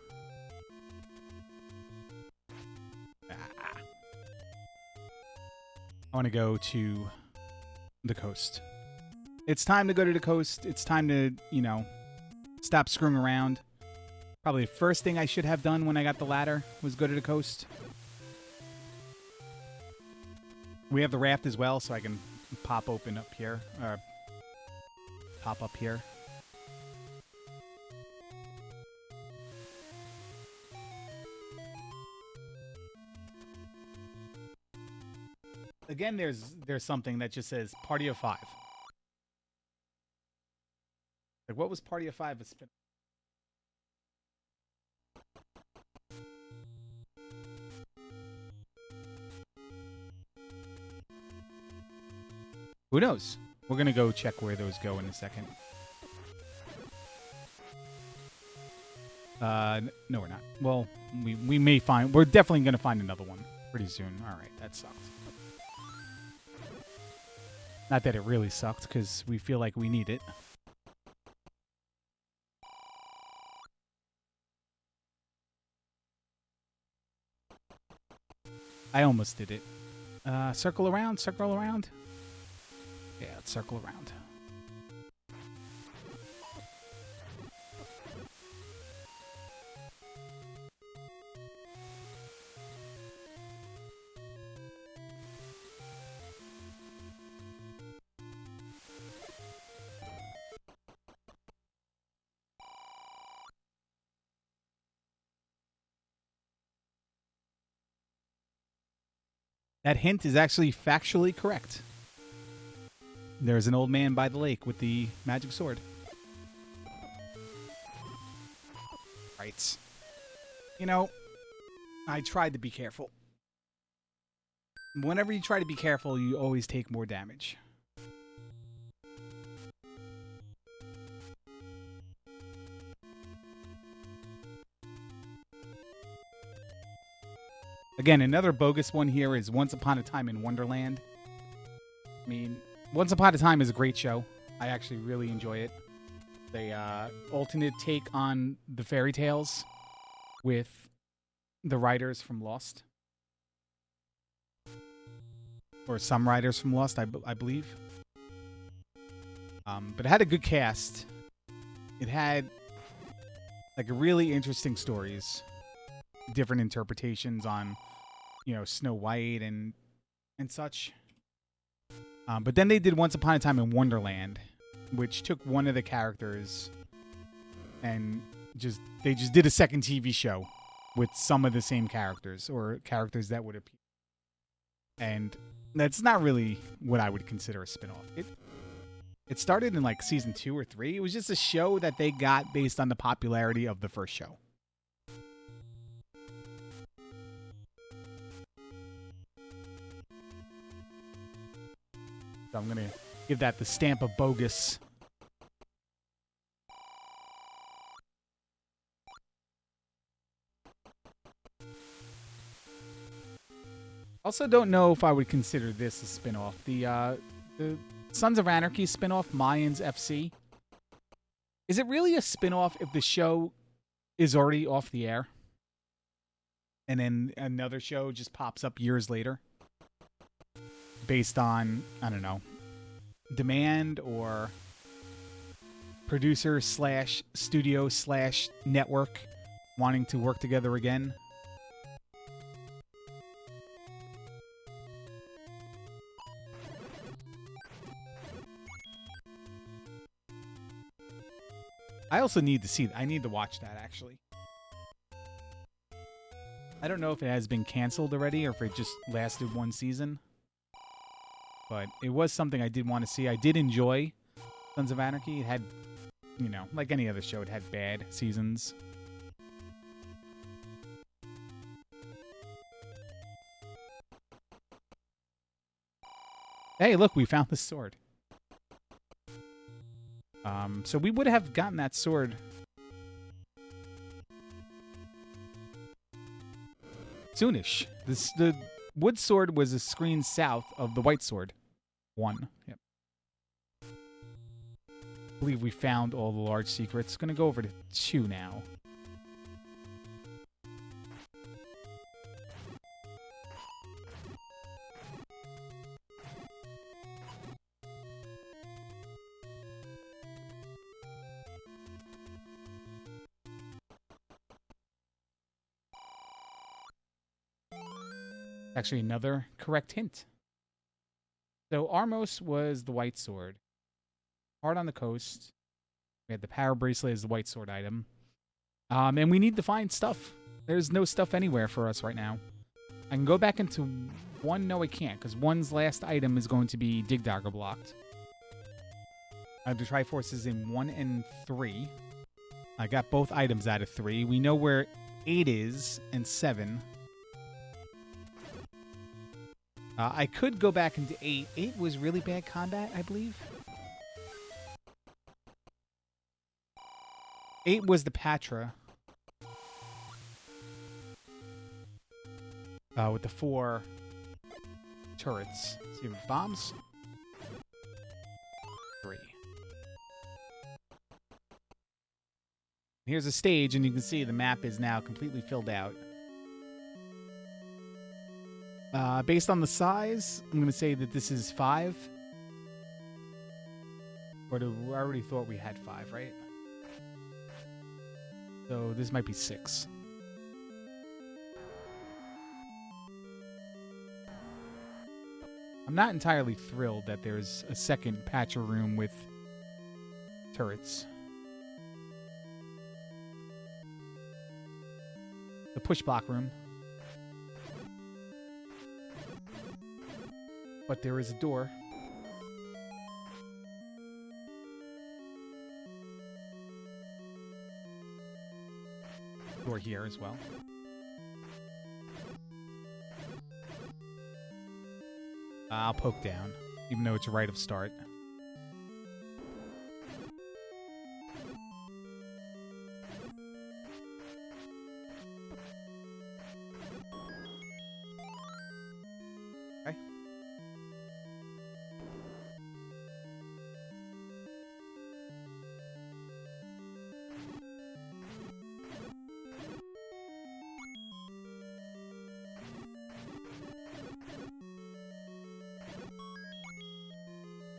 I want to go to the coast. It's time to go to the coast. It's time to, you know, stop screwing around. Probably the first thing I should have done when I got the ladder was go to the coast. We have the raft as well, so I can pop open up here. Or pop up here. Again, there's something that just says Party of 5. Like, what was Party of 5 a spin? Who knows? We're gonna go check where those go in a second. No, we're not. Well, we may find. We're definitely gonna find another one pretty soon. All right, that sucks. Not that it really sucked, because we feel like we need it. I almost did it. Circle around, circle around. Yeah, let's circle around. That hint is actually factually correct. There's an old man by the lake with the magic sword. sprites. You know, I tried to be careful. Whenever you try to be careful, you always take more damage. Again, another bogus one here is Once Upon a Time in Wonderland. I mean, Once Upon a Time is a great show. I actually really enjoy it. They alternate take on the fairy tales with the writers from Lost. Or some writers from Lost, I believe. But it had a good cast. It had like really interesting stories. Different interpretations on, you know, Snow White and such. But then they did Once Upon a Time in Wonderland, which took one of the characters and they just did a second TV show with some of the same characters or characters that would appear. And that's not really what I would consider a spin-off. It started in like season 2 or 3. It was just a show that they got based on the popularity of the first show. So I'm going to give that the stamp of bogus. Also don't know if I would consider this a spin-off. The Sons of Anarchy spin-off, Mayans FC. Is it really a spin-off if the show is already off the air? And then another show just pops up years later? Based on, I don't know, demand or producer / studio / network wanting to work together again. I also need to see, I need to watch that actually. I don't know if it has been canceled already or if it just lasted one season. But it was something I did want to see. I did enjoy Sons of Anarchy. It had, you know, like any other show, it had bad seasons. Hey, look, we found the sword. So we would have gotten that sword soonish. The wood sword was a screen south of the white sword. 1. Yep. I believe we found all the large secrets. Gonna go over to 2 now. Actually, another correct hint. So Armos was the white sword. Hard on the Coast. We had the power bracelet as the white sword item. And we need to find stuff. There's no stuff anywhere for us right now. I can go back into 1. No, I can't, because 1's last item is going to be Dig Dagger blocked. I have the Triforces in 1 and 3. I got both items out of 3. We know where 8 is and 7. I could go back into 8. 8 was really bad combat, I believe. 8 was the Patra. With the 4 turrets. Let's see, bombs? 3. Here's a stage, and you can see the map is now completely filled out. Based on the size, I'm going to say that this is 5. Or I already thought we had 5, right? So this might be 6. I'm not entirely thrilled that there's a second Patcher room with turrets. The push block room. But there is a door. here as well. I'll poke down, even though it's a right of start. Okay.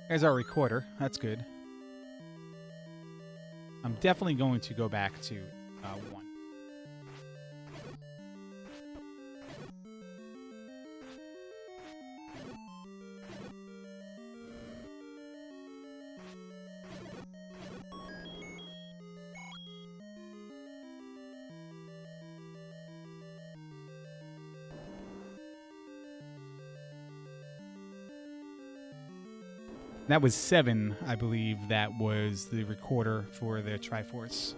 There's our recorder. That's good. I'm definitely going to go back to 1. That was 7, I believe. That was the recorder for the Triforce.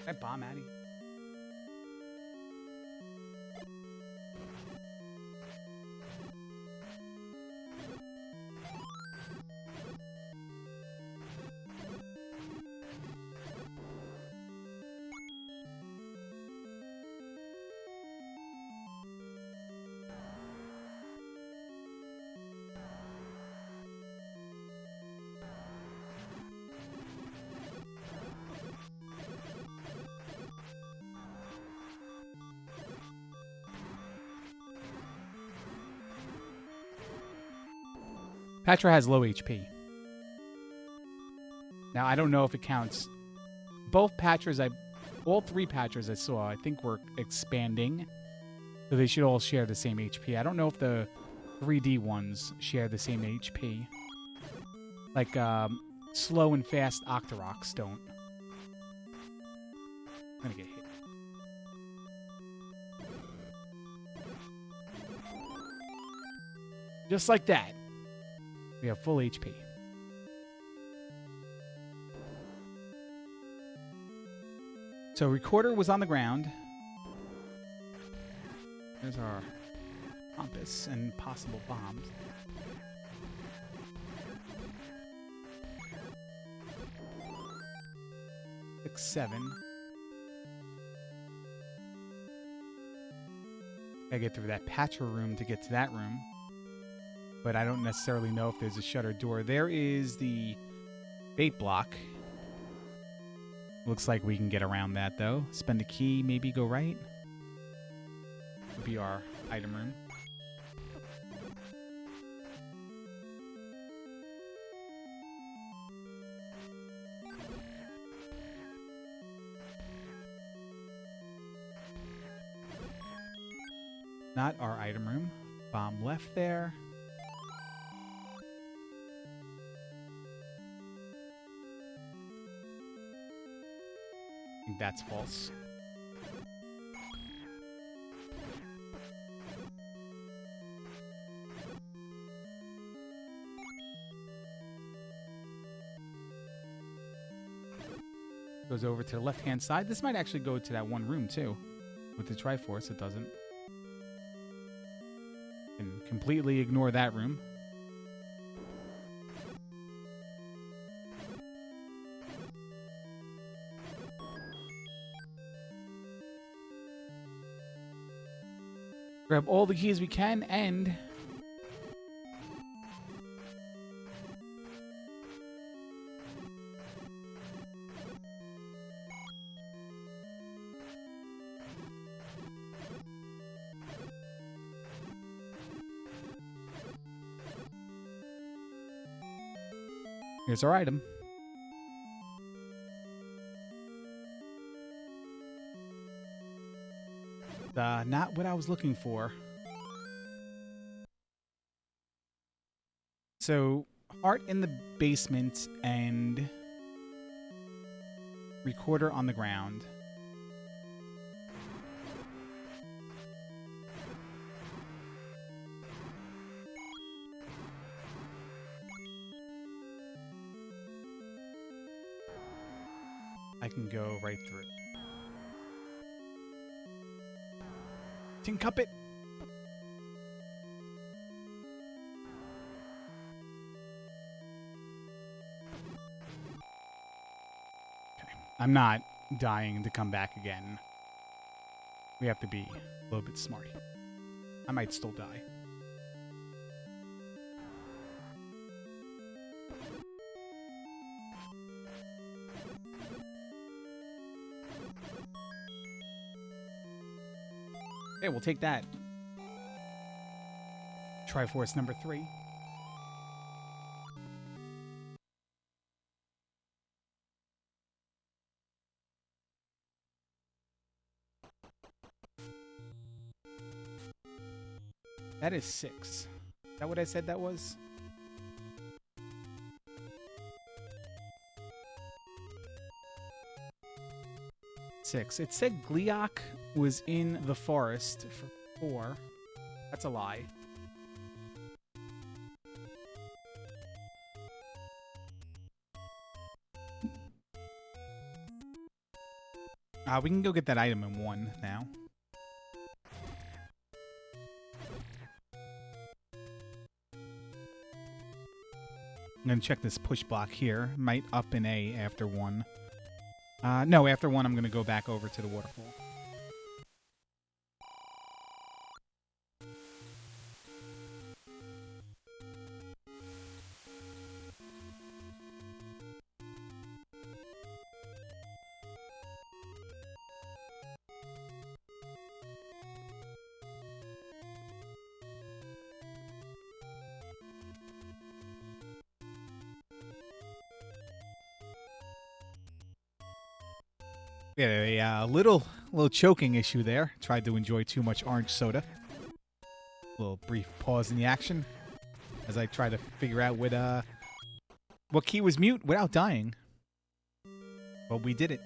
Can I bomb Addy? Patra has low HP. Now, I don't know if it counts. Both Patras, all 3 Patras I saw, I think were expanding. So they should all share the same HP. I don't know if the 3D ones share the same HP. Like, slow and fast Octoroks don't. I'm gonna get hit. Just like that. We have full HP. So recorder was on the ground. There's our compass and possible bombs. Six, 7. Gotta get through that Patra room to get to that room. But I don't necessarily know if there's a shutter door. There is the bait block. Looks like we can get around that, though. Spend a key, maybe go right. Would be our item room. Not our item room. Bomb left there. I think that's false. Goes over to the left-hand side. This might actually go to that one room, too. With the Triforce, it doesn't. Can completely ignore that room. Grab all the keys we can, and here's our item. Not what I was looking for. So, heart in the basement and recorder on the ground. I can go right through. Tin Cup it! Okay. I'm not dying to come back again. We have to be a little bit smart here. I might still die. Okay, we'll take that. Triforce number 3. That is 6. Is that what I said that was? Six. It said Gleeok was in the forest for 4. That's a lie. We can go get that item in 1 now. I'm going to check this push block here. Might up in A after 1. No, after 1 I'm going to go back over to the waterfall. Yeah, a little choking issue there. Tried to enjoy too much orange soda. A little brief pause in the action as I try to figure out what key was mute without dying. But we did it.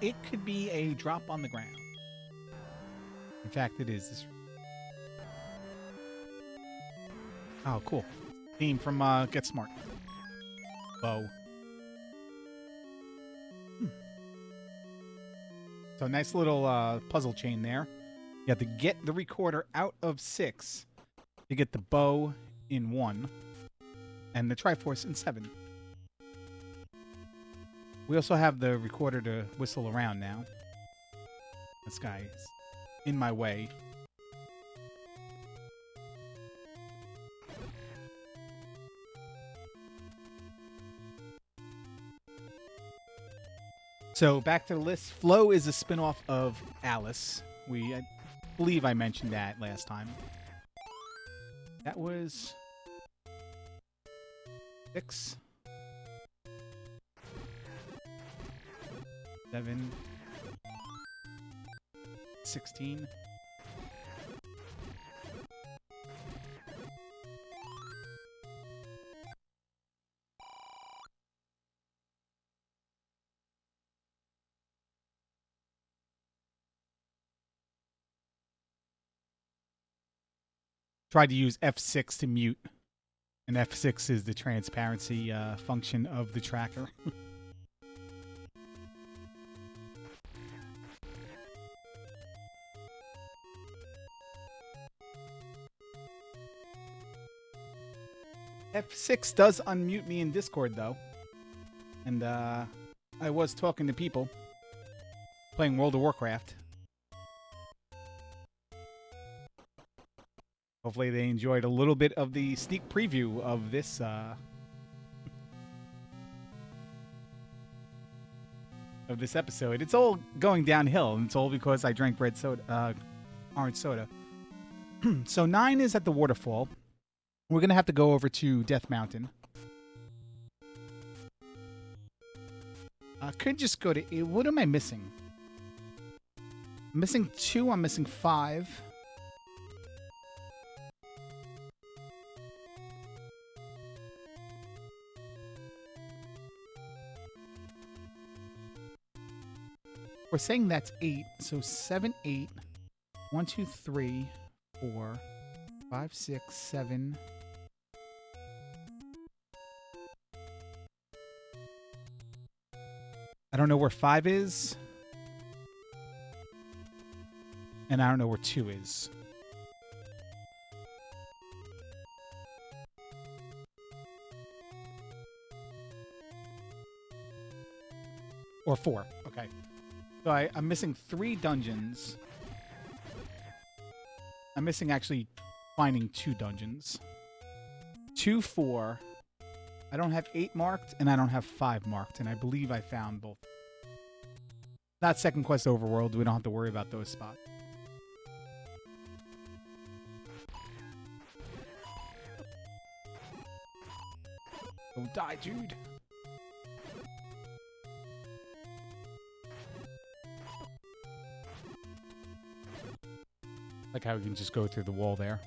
It could be a drop on the ground. In fact, it is this. Oh, cool. Theme from Get Smart. Bow. So nice little puzzle chain there. You have to get the recorder out of 6 to get the bow in 1 and the Triforce in 7. We also have the recorder to whistle around now. This guy is in my way. So back to the list. Flo is a spin-off of Alice. I believe I mentioned that last time. That was 6, 7, 16. Tried to use F6 to mute, and F6 is the transparency function of the tracker. F6 does unmute me in Discord, though. And I was talking to people playing World of Warcraft. Hopefully they enjoyed a little bit of the sneak preview of this episode. It's all going downhill, and it's all because I drank orange soda. So 9 is at the waterfall. We're going to have to go over to Death Mountain. I could just go to... What am I missing? I'm missing 2. I'm missing 5. We're saying that's 8. So 7, 8. 1, 2, 3, 4, 5, 6, 7. I don't know where 5 is. And I don't know where 2 is. Or 4. Okay. So I'm missing 3 dungeons. I'm missing actually finding 2 dungeons. 2, 4. I don't have 8 marked, and I don't have 5 marked, and I believe I found both. Not Second Quest Overworld. We don't have to worry about those spots. Don't die, dude. Like how we can just go through the wall there.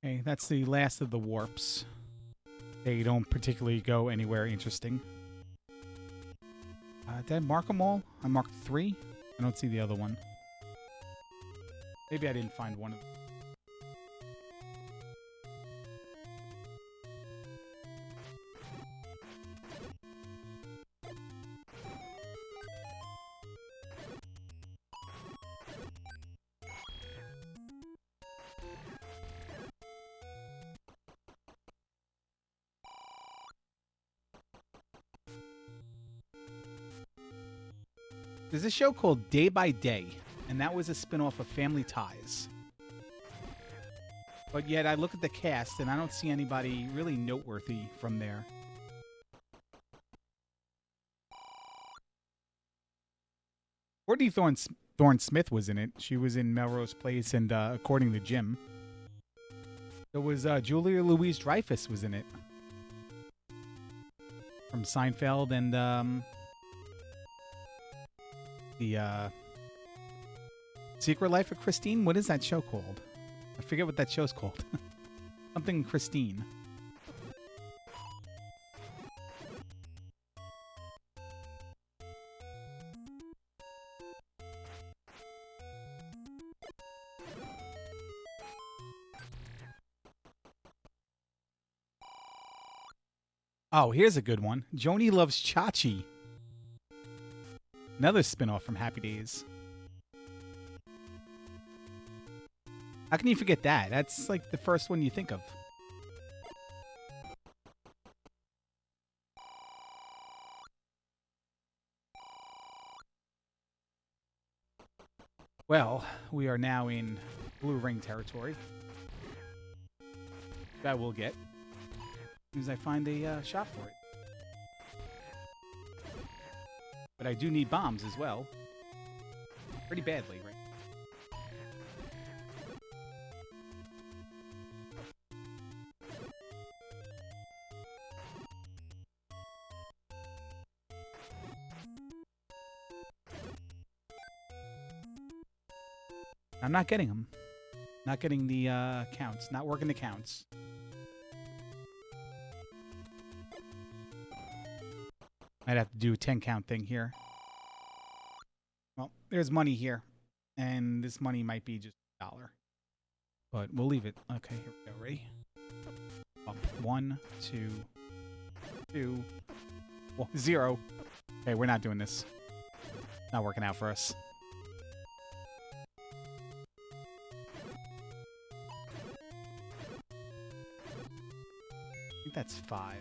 Okay, that's the last of the warps. They don't particularly go anywhere interesting. Did I mark them all? I marked 3. I don't see the other one. Maybe I didn't find one of them. There's a show called Day by Day, and that was a spin-off of Family Ties. But yet I look at the cast, and I don't see anybody really noteworthy from there. Courtney Thorne Smith was in it. She was in Melrose Place and According to Jim. There was Julia Louis-Dreyfus was in it. From Seinfeld and the Secret Life of Christine? What is that show called? I forget what that show's called. Something Christine. Oh, here's a good one. Joni Loves Chachi. Another spin-off from Happy Days. How can you forget that? That's like the first one you think of. Well, we are now in Blue Ring territory. That we'll get. As soon as I find a shop for it. But I do need bombs as well. Pretty badly, right? I'm not getting them. Not getting the counts. Not working the counts. I'd have to do a 10 count thing here. Well, there's money here. And this money might be just $1. But we'll leave it. Okay, here we go. Ready? Bump. 1, 2, 2, 1, 0. Okay, we're not doing this. Not working out for us. I think that's 5.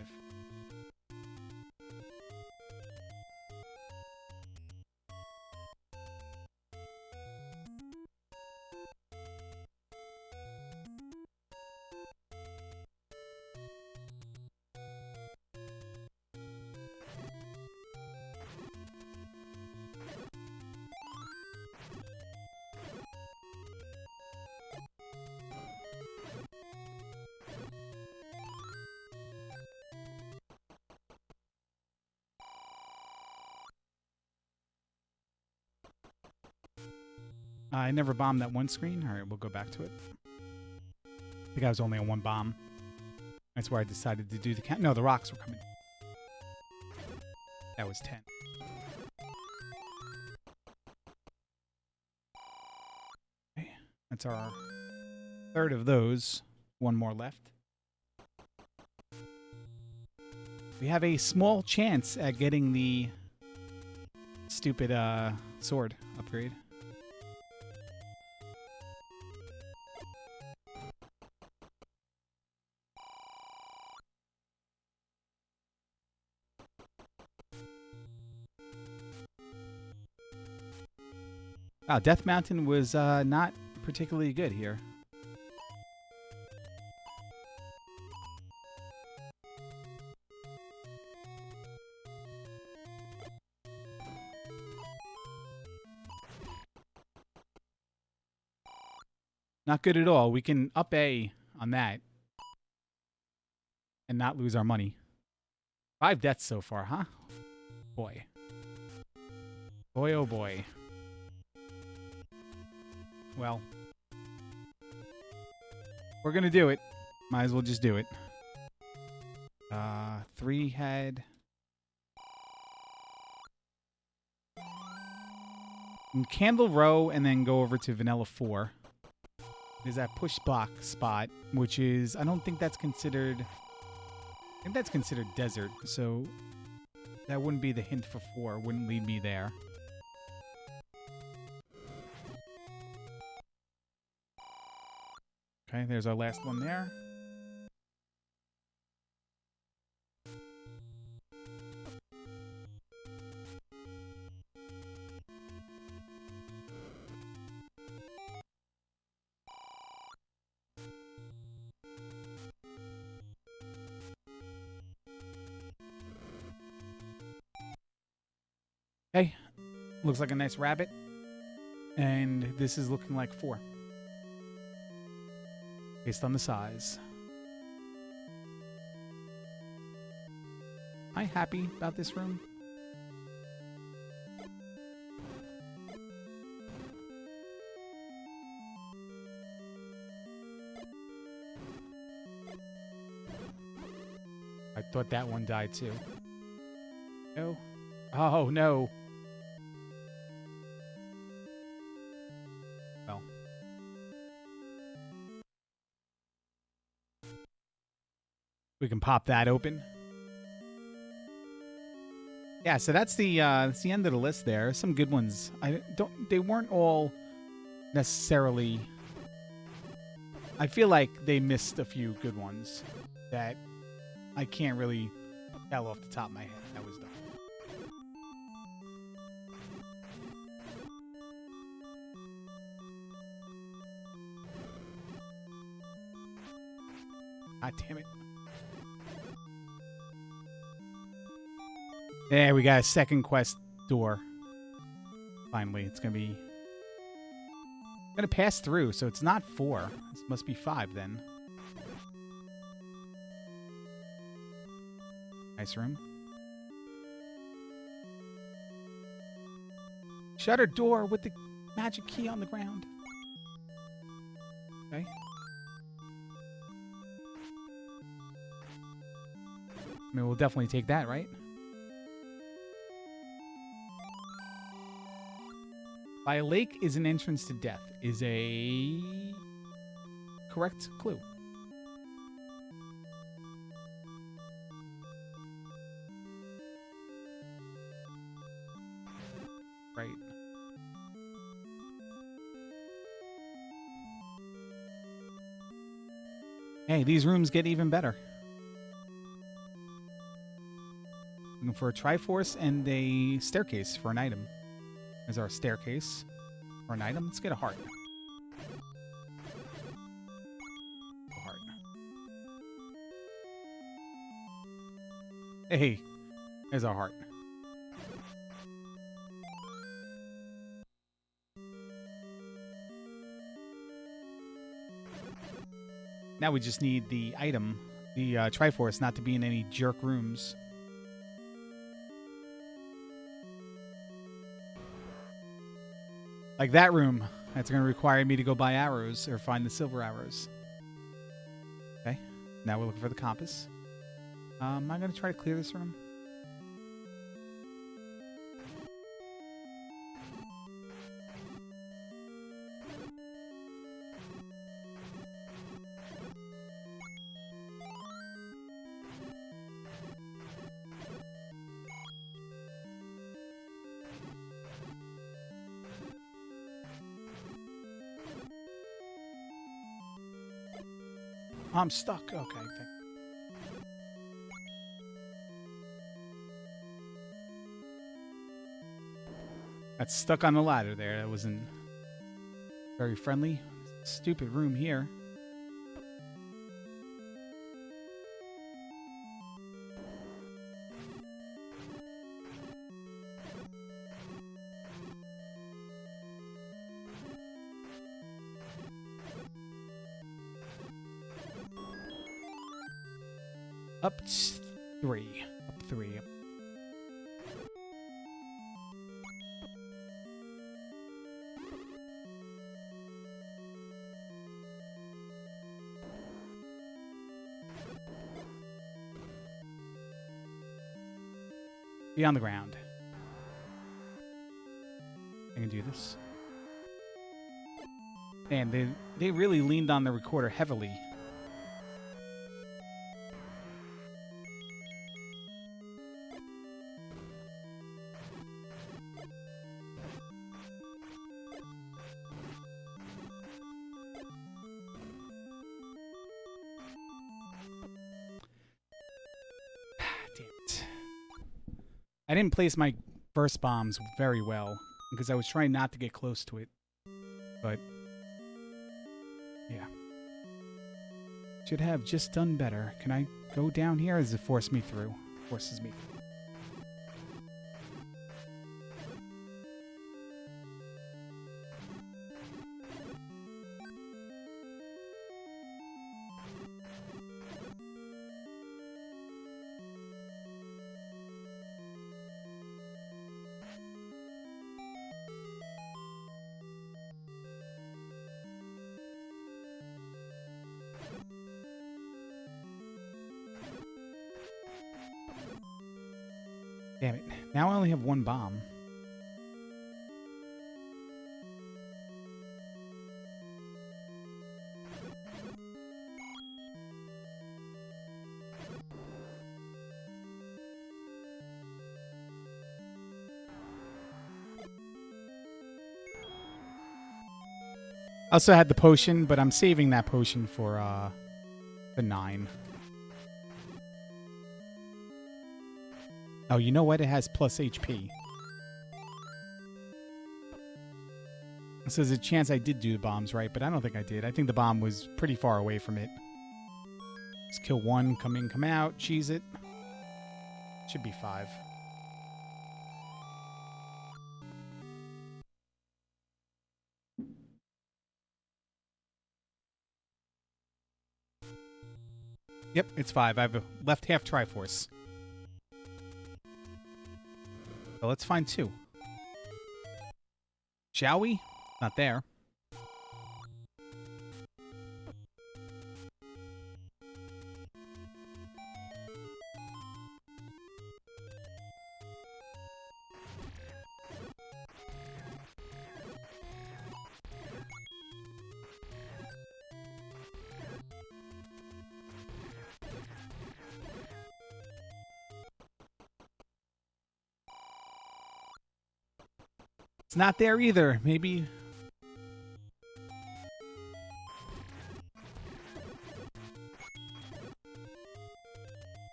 I never bombed that one screen. All right, we'll go back to it. I think I was only on one bomb. That's where I decided to do the count. No, the rocks were coming. That was 10. Okay, that's our third of those. One more left. We have a small chance at getting the stupid sword upgrade. Wow, Death Mountain was not particularly good here. Not good at all. We can up A on that and not lose our money. 5 deaths so far, huh? Boy. Boy, oh boy. Well, we're going to do it. Might as well just do it. 3 head. And Candle Row and then go over to Vanilla 4. There's that push block spot, which is, I don't think that's considered, I think that's considered desert. So that wouldn't be the hint for 4. Wouldn't lead me there. Okay, there's our last one there. Okay, looks like a nice rabbit. And this is looking like 4. Based on the size. Am I happy about this room? I thought that one died too. No. Oh, no. Well. We can pop that open. Yeah, so that's the end of the list there. Some good ones. They weren't all necessarily, I feel like they missed a few good ones that I can't really tell off the top of my head. That was done. God damn it. There, we got a second quest door. Finally, it's going to be... I'm going to pass through, so it's not 4. This must be 5 then. Nice room. Shutter door with the magic key on the ground. Okay. I mean, we'll definitely take that, right? By a lake is an entrance to death is a correct clue. Right. Hey, these rooms get even better. Looking for a Triforce and a staircase for an item. There's our staircase for an item. Let's get a heart. A heart. Hey, there's our heart. Now we just need the item, the Triforce, not to be in any jerk rooms. Like that room. That's going to require me to go buy arrows or find the silver arrows. Okay. Now we're looking for the compass. Am I going to try to clear this room? I'm stuck. Okay. That's stuck on the ladder there. That wasn't very friendly. Stupid room here. Up 3. Up 3. Be on the ground. I can do this. Man, they really leaned on the recorder heavily. I didn't place my burst bombs very well because I was trying not to get close to it. But yeah. Should have just done better. Can I go down here or does it force me through? Forces me through. Damn it. Now I only have one bomb. I also had the potion, but I'm saving that potion for the 9. Oh, you know what? It has plus HP. So there's a chance I did do the bombs right, but I don't think I did. I think the bomb was pretty far away from it. Just kill 1, come in, come out, cheese it. Should be 5. Yep, it's 5. I have a left half Triforce. So let's find 2. Shall we? Not there. It's not there either. Maybe.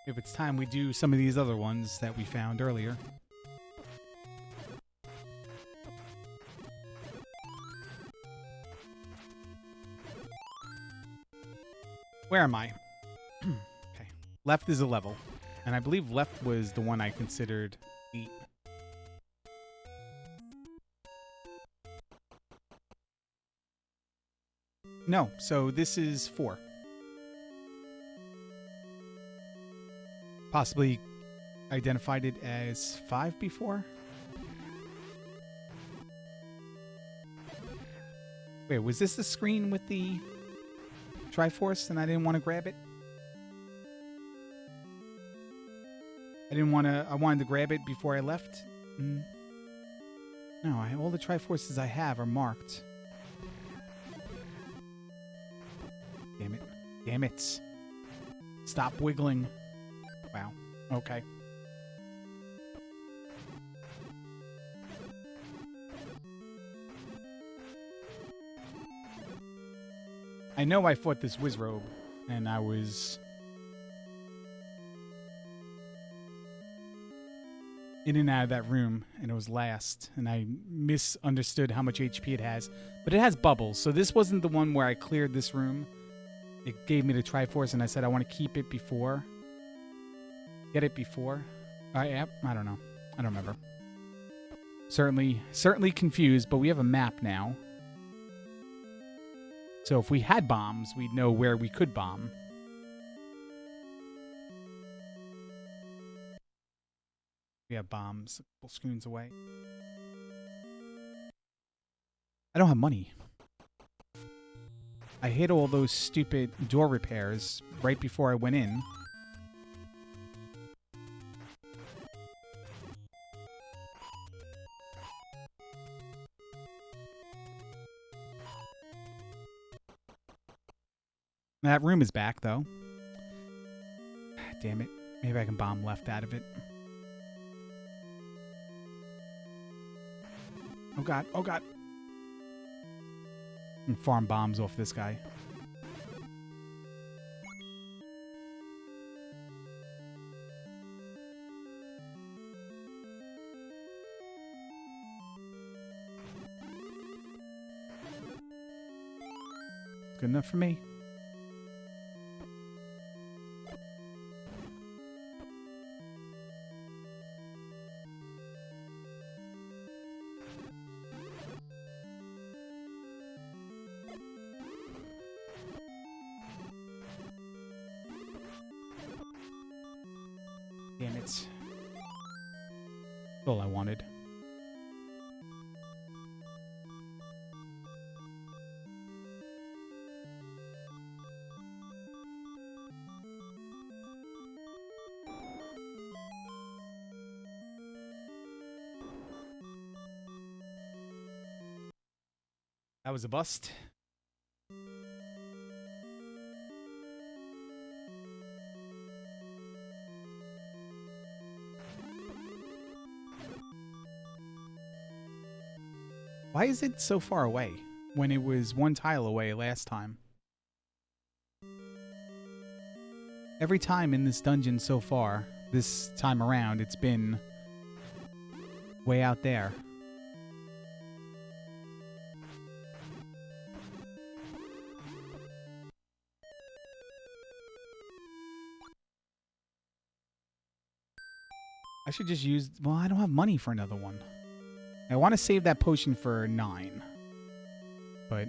If it's time we do some of these other ones that we found earlier. Where am I? Okay. Left is a level. And I believe left was the one I considered 8. No, so this is 4. Possibly identified it as 5 before. Wait, was this the screen with the Triforce and I didn't want to grab it? I wanted to grab it before I left. No, all the Triforces I have are marked. Damn it. Damn it. Stop wiggling. Wow. Okay. I know I fought this Wizrobe, and I was in and out of that room, and it was last, and I misunderstood how much HP it has. But it has bubbles, so this wasn't the one where I cleared this room. It gave me the Triforce, and I said I want to keep it before. Get it before. I don't know. I don't remember. Certainly confused, but we have a map now. So if we had bombs, we'd know where we could bomb. We have bombs a couple screens away. I don't have money. I hit all those stupid door repairs right before I went in. That room is back, though. Damn it. Maybe I can bomb left out of it. Oh, God. Oh, God. And farm bombs off this guy. Good enough for me. Damn it. That's all I wanted. That was a bust. Why is it so far away when it was one tile away last time? Every time in this dungeon so far, this time around, it's been way out there. I should just use... Well, I don't have money for another one. I want to save that potion for 9. But...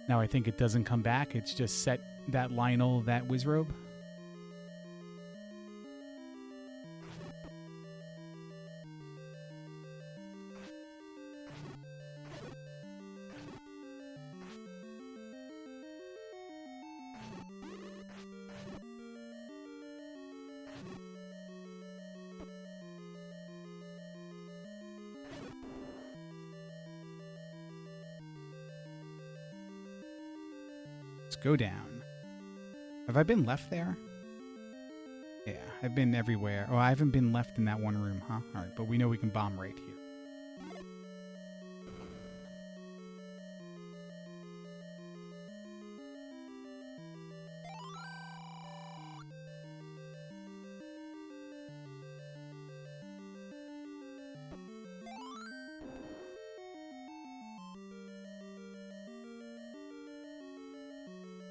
now I think it doesn't come back. It's just set that Lionel, that Wizrobe. Go down. Have I been left there? Yeah, I've been everywhere. Oh, I haven't been left in that one room, huh? Alright, but we know we can bomb right here.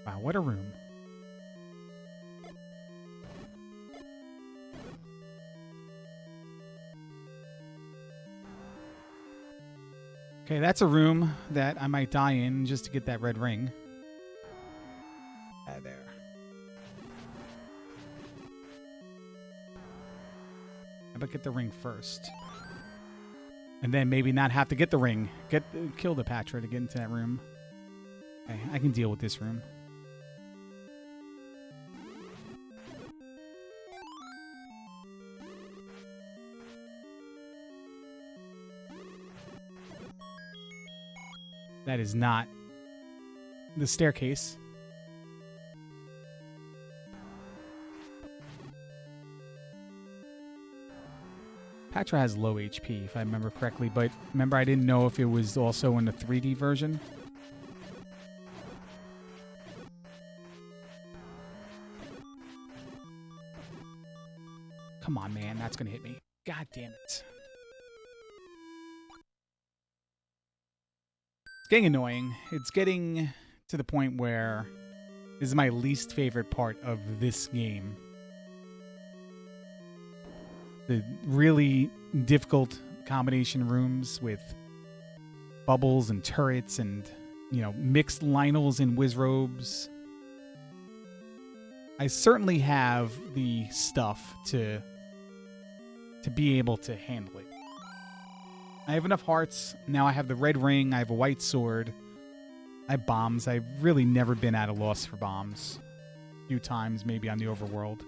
Wow, what a room. Okay, that's a room that I might die in just to get that red ring. There. How about get the ring first? And then maybe not have to get the ring. Kill the Patra to get into that room. Okay, I can deal with this room. That is not the staircase. Patra has low HP, if I remember correctly, but remember I didn't know if it was also in the 3D version. Come on, man. That's going to hit me. God damn it. It's getting annoying. It's getting to the point where this is my least favorite part of this game. The really difficult combination rooms with bubbles and turrets and, you know, mixed Lionels and Wizrobes. I certainly have the stuff to be able to handle it. I have enough hearts. Now I have the red ring. I have a white sword. I have bombs. I've really never been at a loss for bombs. A few times, maybe on the overworld.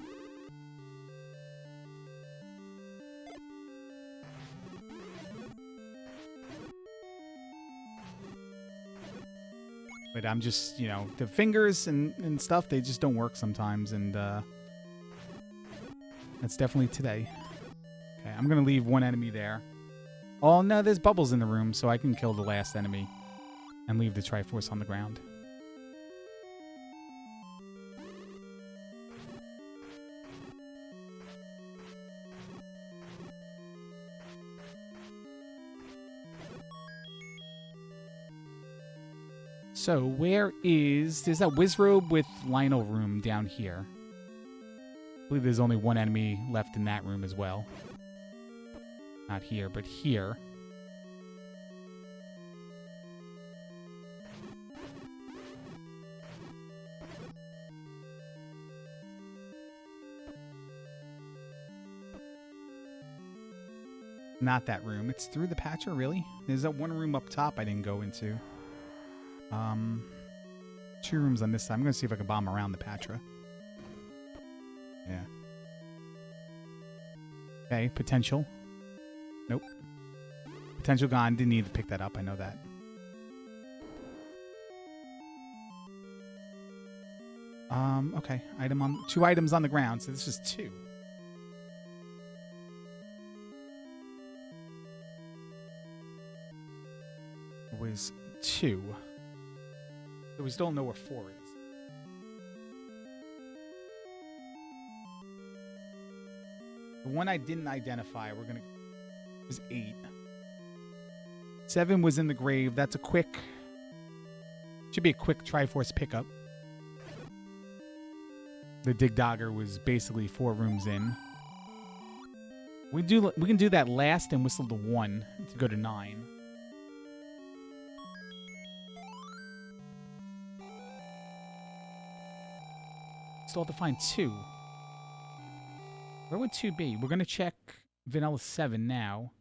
But I'm just, you know, the fingers and stuff, they just don't work sometimes. And that's definitely today. Okay, I'm going to leave one enemy there. Oh, no, there's bubbles in the room, so I can kill the last enemy and leave the Triforce on the ground. So, where is... There's that Wizrobe with Lionel room down here. I believe there's only one enemy left in that room as well. Not here, but here. Not that room. It's through the Patra, really? There's that one room up top I didn't go into. Two rooms on this side. I'm going to see if I can bomb around the Patra. Yeah. Okay, potential. Nope. Potential gone. Didn't need to pick that up. I know that. Okay. Two items on the ground, so this is two. It was two. So we still don't know where 4 is. The one I didn't identify, we're gonna was 8. 7 was in the grave. That's a quick. Should be a quick Triforce pickup. The Dig Dogger was basically 4 rooms in. We can do that last and whistle the 1 to go to 9. Still have to find 2. Where would 2 be? We're going to check Vanilla 7 now.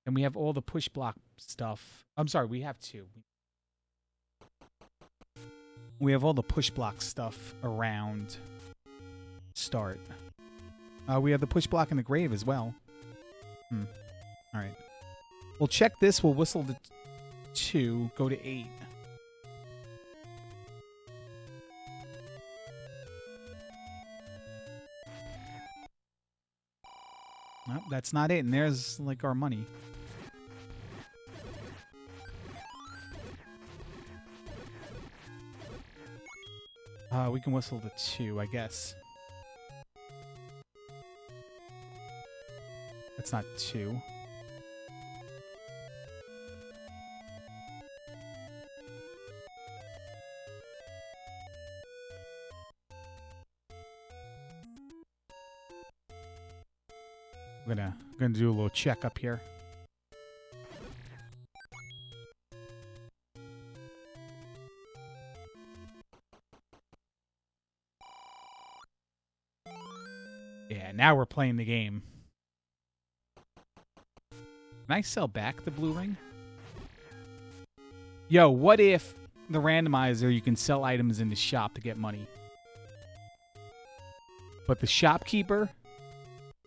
And we have all the push block stuff. I'm sorry, we have 2. We have all the push block stuff around start. We have the push block in the grave as well. Alright. We'll check this. We'll whistle the 2. Go to 8. Nope, that's not it. And there's, like, our money. We can whistle the 2, I guess. That's not 2. I'm gonna do a little check up here. Now we're playing the game. Can I sell back the blue ring? Yo, what if the randomizer, you can sell items in the shop to get money, but the shopkeeper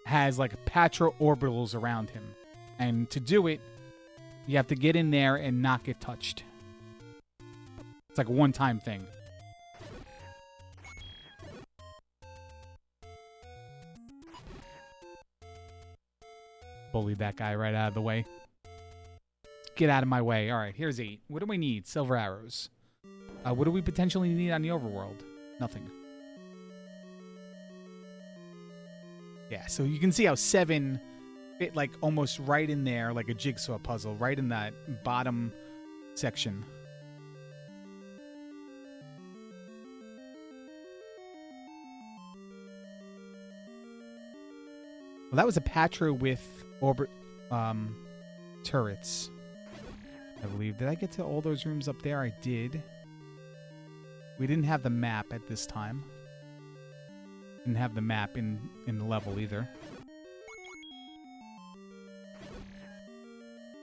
has like Patra orbitals around him, and to do it, you have to get in there and not get touched. It's like a one-time thing. Bully that guy right out of the way. Get out of my way. All right, here's 8. What do we need? Silver arrows. What do we potentially need on the overworld? Nothing. Yeah, so you can see how 7 fit like almost right in there, like a jigsaw puzzle, right in that bottom section. Well, that was a Patra with orbit turrets, I believe. Did I get to all those rooms up there? I did. We didn't have the map at this time. Didn't have the map in the level either.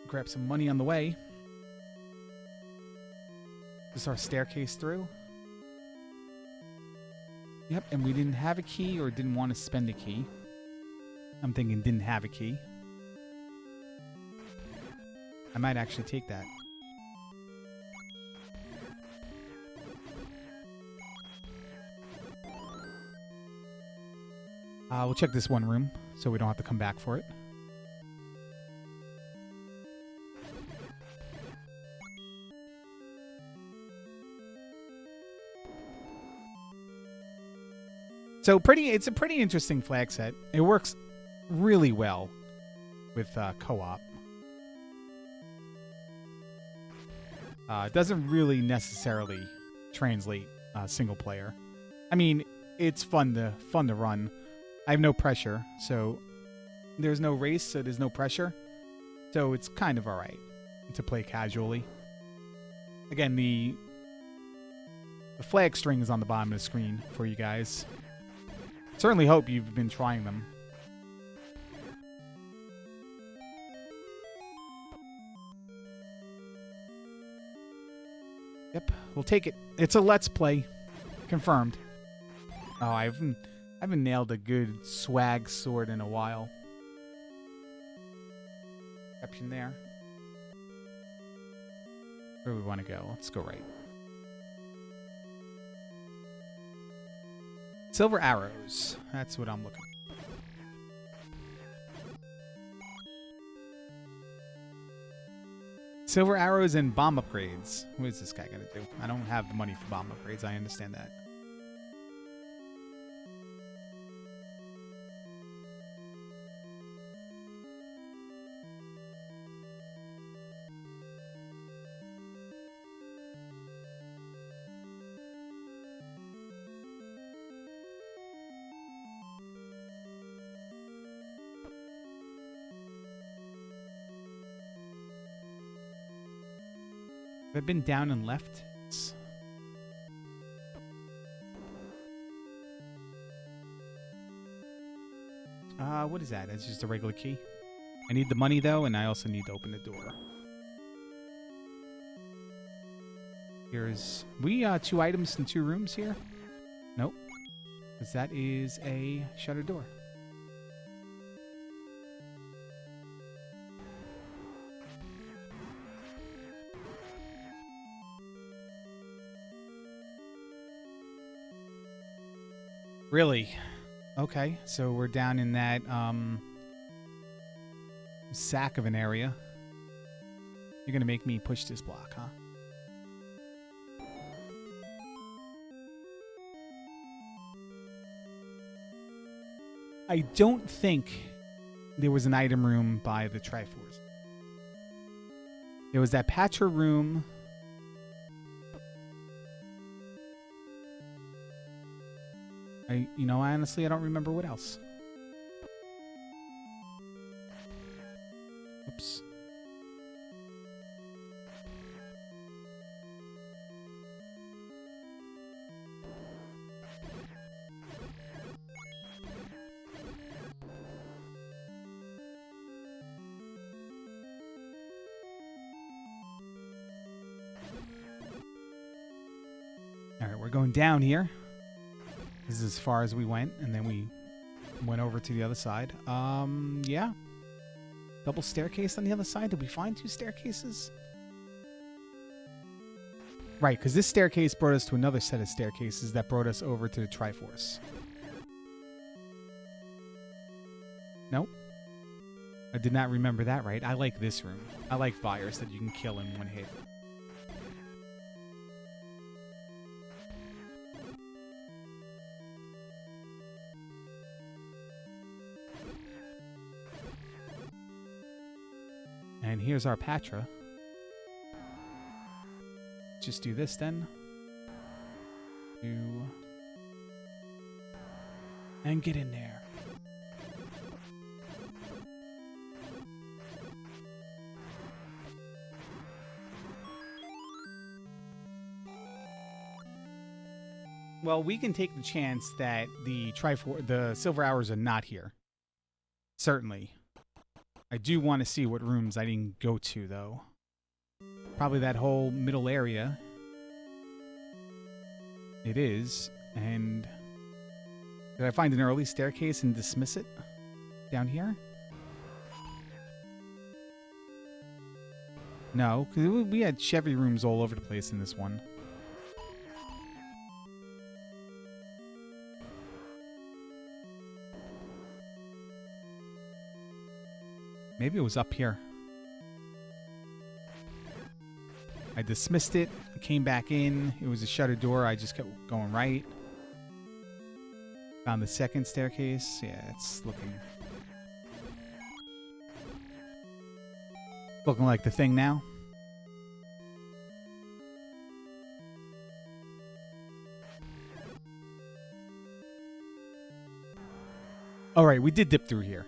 Grab some money on the way. This is our staircase through. Yep, and we didn't have a key or didn't want to spend a key. I'm thinking didn't have a key. I might actually take that. We'll check this one room so we don't have to come back for it. So it's a pretty interesting flag set. It works really well with co-op. It doesn't really necessarily translate single player. I mean, it's fun to run. I have no pressure, so there's no race, so there's no pressure. So it's kind of alright to play casually. Again, the flag string is on the bottom of the screen for you guys. Certainly hope you've been trying them. Yep, we'll take it. It's a let's play. Confirmed. Oh, I haven't nailed a good swag sword in a while. Exception there. Where do we want to go? Let's go right. Silver arrows. That's what I'm looking for. Silver arrows and bomb upgrades. What is this guy going to do? I don't have the money for bomb upgrades. I understand that. Have I been down and left? What is that? It's just a regular key. I need the money, though, and I also need to open the door. Here's... We, 2 items in 2 rooms here? Nope. Because that is a shuttered door. Really? Okay, so we're down in that sack of an area. You're gonna make me push this block, huh? I don't think there was an item room by the Triforce. There was that Patra room. Honestly, I don't remember what else. Oops. going down here. This is as far as we went, and then we went over to the other side. Yeah. Double staircase on the other side. Did we find 2 staircases? Right, because this staircase brought us to another set of staircases that brought us over to the Triforce. Nope. I did not remember that right. I like this room. I like fires that you can kill in one hit. And here's our Patra. Just do this then. And get in there. Well, we can take the chance that the silver hours are not here. Certainly. I do want to see what rooms I didn't go to, though. Probably that whole middle area. It is. And did I find an early staircase and dismiss it? Down here? No, because we had Chevy rooms all over the place in this one. Maybe it was up here. I dismissed it, came back in. It was a shuttered door. I just kept going right. Found the second staircase. Yeah, it's looking like the thing now. All right, we did dip through here.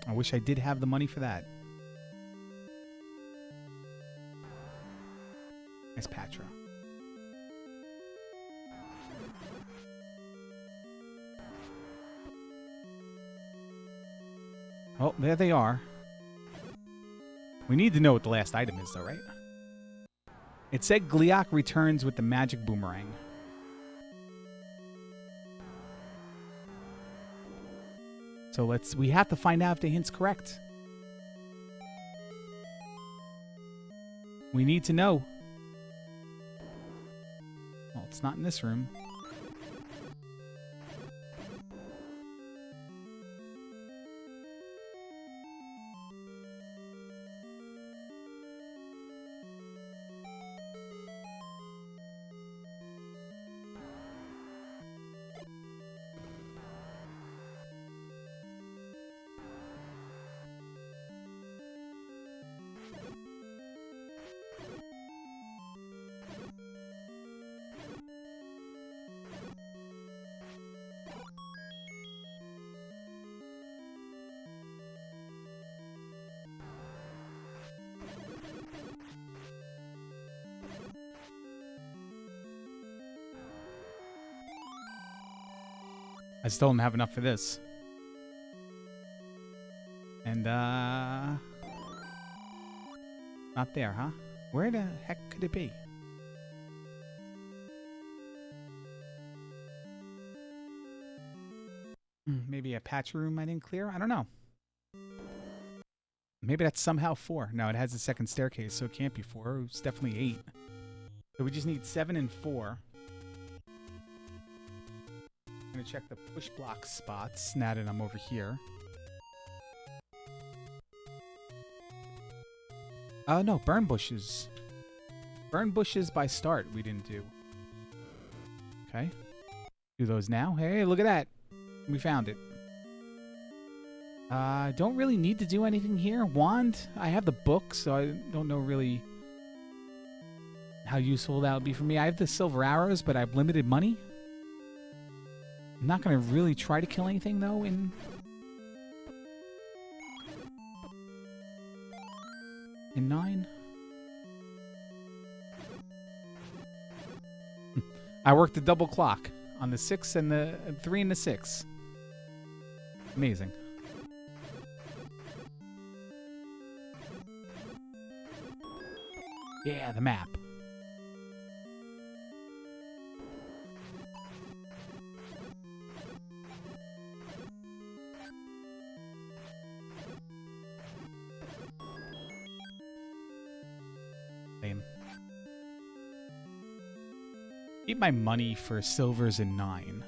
I wish I did have the money for that. Nice Patra. Oh, there they are. We need to know what the last item is, though, right? It said Gliok returns with the magic boomerang. So we have to find out if the hint's correct. We need to know. Well, it's not in this room. I still don't have enough for this. And, not there, huh? Where the heck could it be? Maybe a patch room I didn't clear? I don't know. Maybe that's somehow 4. No, it has a second staircase, so it can't be 4. It's definitely 8. So we just need 7 and 4. I'm going to check the push block spots now that I'm over here. Oh, no, burn bushes. Burn bushes by start we didn't do. Okay. Do those now. Hey, look at that. We found it. I don't really need to do anything here. Wand, I have the book, so I don't know really how useful that would be for me. I have the silver arrows, but I have limited money. I'm not going to really try to kill anything, though, in 9. I worked the double clock on the 6 and the 3 and the 6. Amazing. Yeah, the map. Lame. Keep my money for silvers and 9.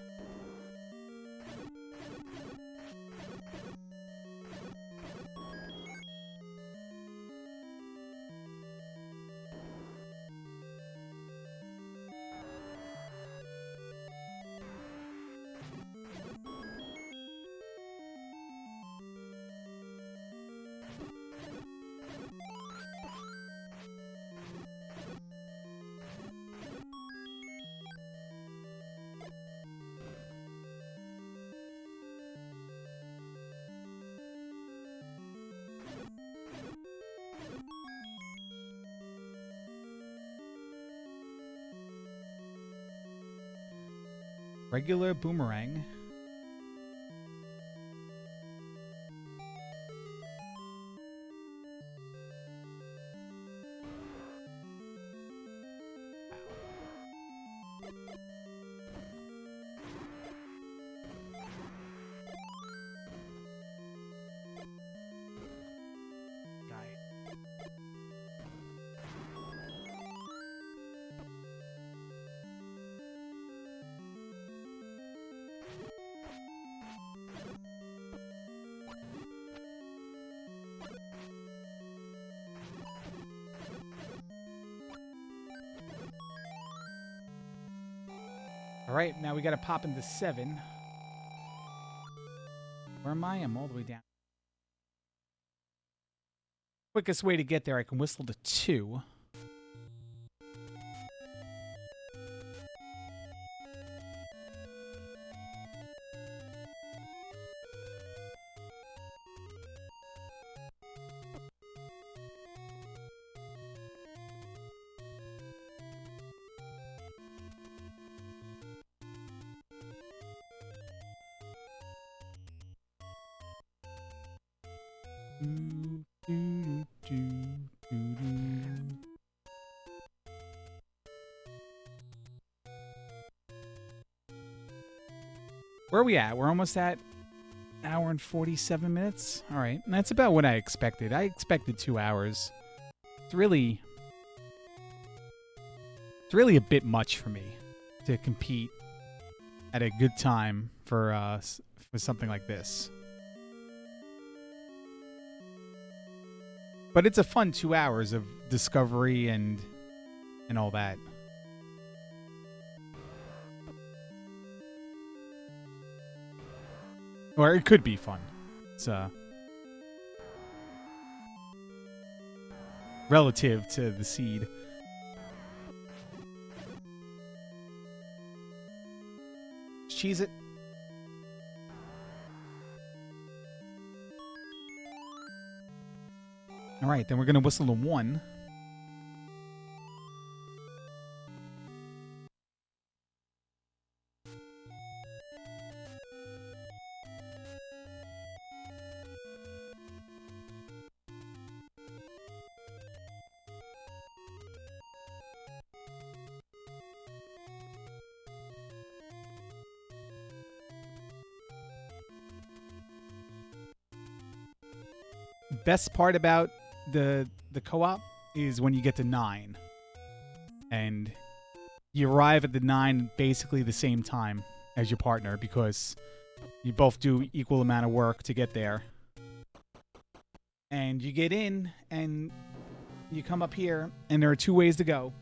Regular boomerang. All right, now we got to pop into 7. Where am I? I'm all the way down. Quickest way to get there, I can whistle to 2. Where are we at? We're almost at an hour and 47 minutes. All right. And that's about what I expected. I expected 2 hours. It's really a bit much for me to compete at a good time for something like this. But it's a fun 2 hours of discovery and all that. Or it could be fun. It's relative to the seed. Cheese it. All right, then we're going to whistle to 1. Best part about the co-op is when you get to 9 and you arrive at the 9 basically the same time as your partner because you both do equal amount of work to get there, and you get in and you come up here and there are 2 ways to go.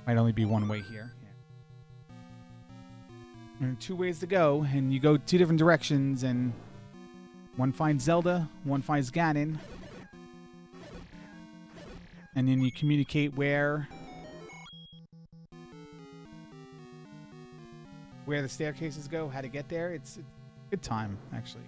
Might only be 1 way here. There are 2 ways to go, and you go 2 different directions, and one finds Zelda, one finds Ganon. And then you communicate where the staircases go, how to get there. It's a good time, actually.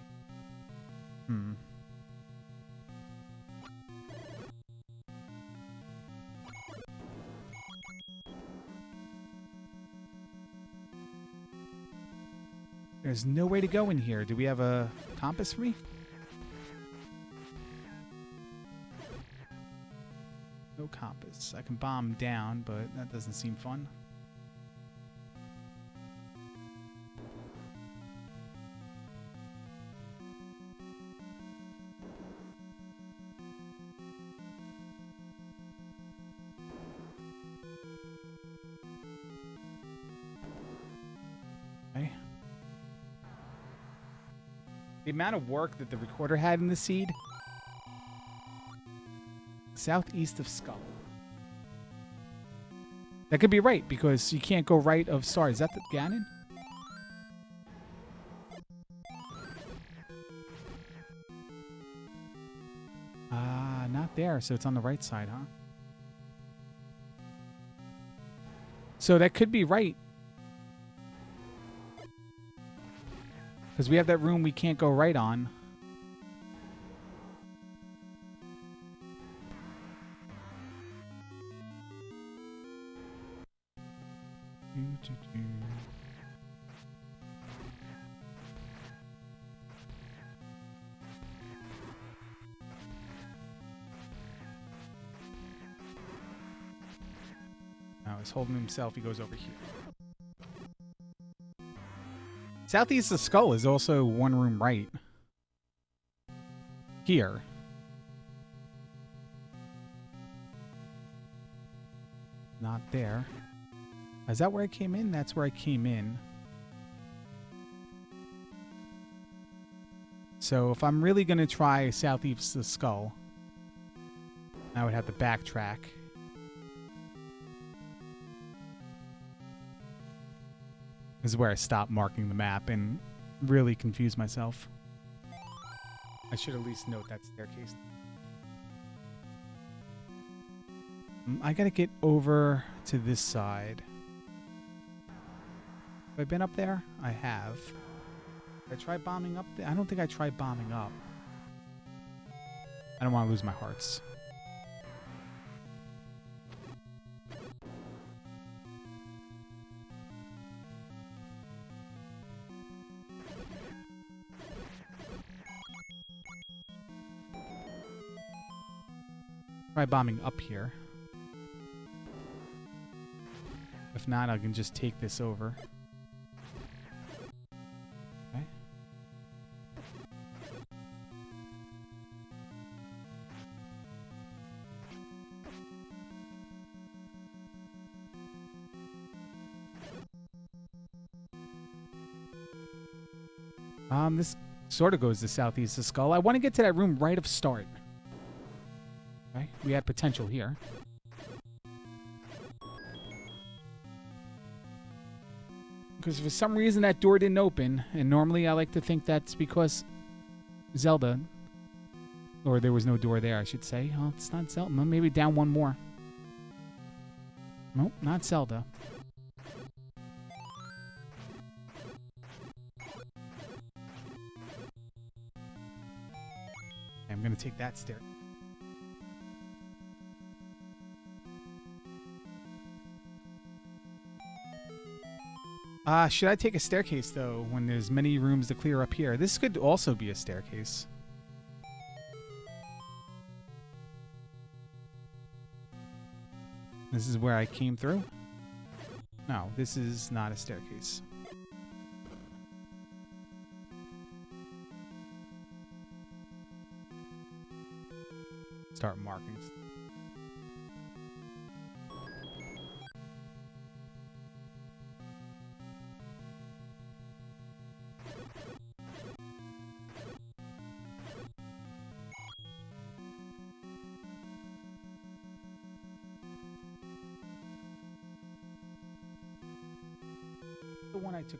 There's no way to go in here. Do we have a compass for me? No No compass. I can bomb down, but that doesn't seem fun. Okay. The amount of work that the recorder had in the seed. Southeast of Skull. That could be right, because you can't go right of Star. Is that the Ganon? Not there, so it's on the right side, huh? So that could be right. Because we have that room we can't go right on. Now he's holding himself. He goes over here. Southeast of Skull is also one room right. Here. Not there. Is that where I came in? That's where I came in. So if I'm really going to try Southeast of Skull, I would have to backtrack. This is where I stopped marking the map and really confused myself. I should at least note that staircase. I gotta get over to this side. Have I been up there? I have. Did I try bombing up there? I don't think I tried bombing up. I don't want to lose my hearts. Try bombing up here. If not, I can just take this over. Okay. This sort of goes to Southeast of Skull. I want to get to that room right of start. Okay, we had potential here. Because for some reason that door didn't open, and normally I like to think that's because Zelda, or there was no door there, I should say. Oh, it's not Zelda. Maybe down one more. Nope, not Zelda. Okay, I'm going to take that stair. Should I take a staircase, though, when there's many rooms to clear up here? This could also be a staircase. This is where I came through? No, this is not a staircase. Start marking. The one I took.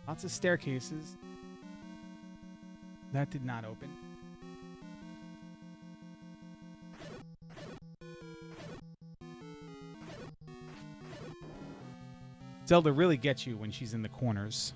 Lots of staircases. That did not open. Zelda really gets you when she's in the corners.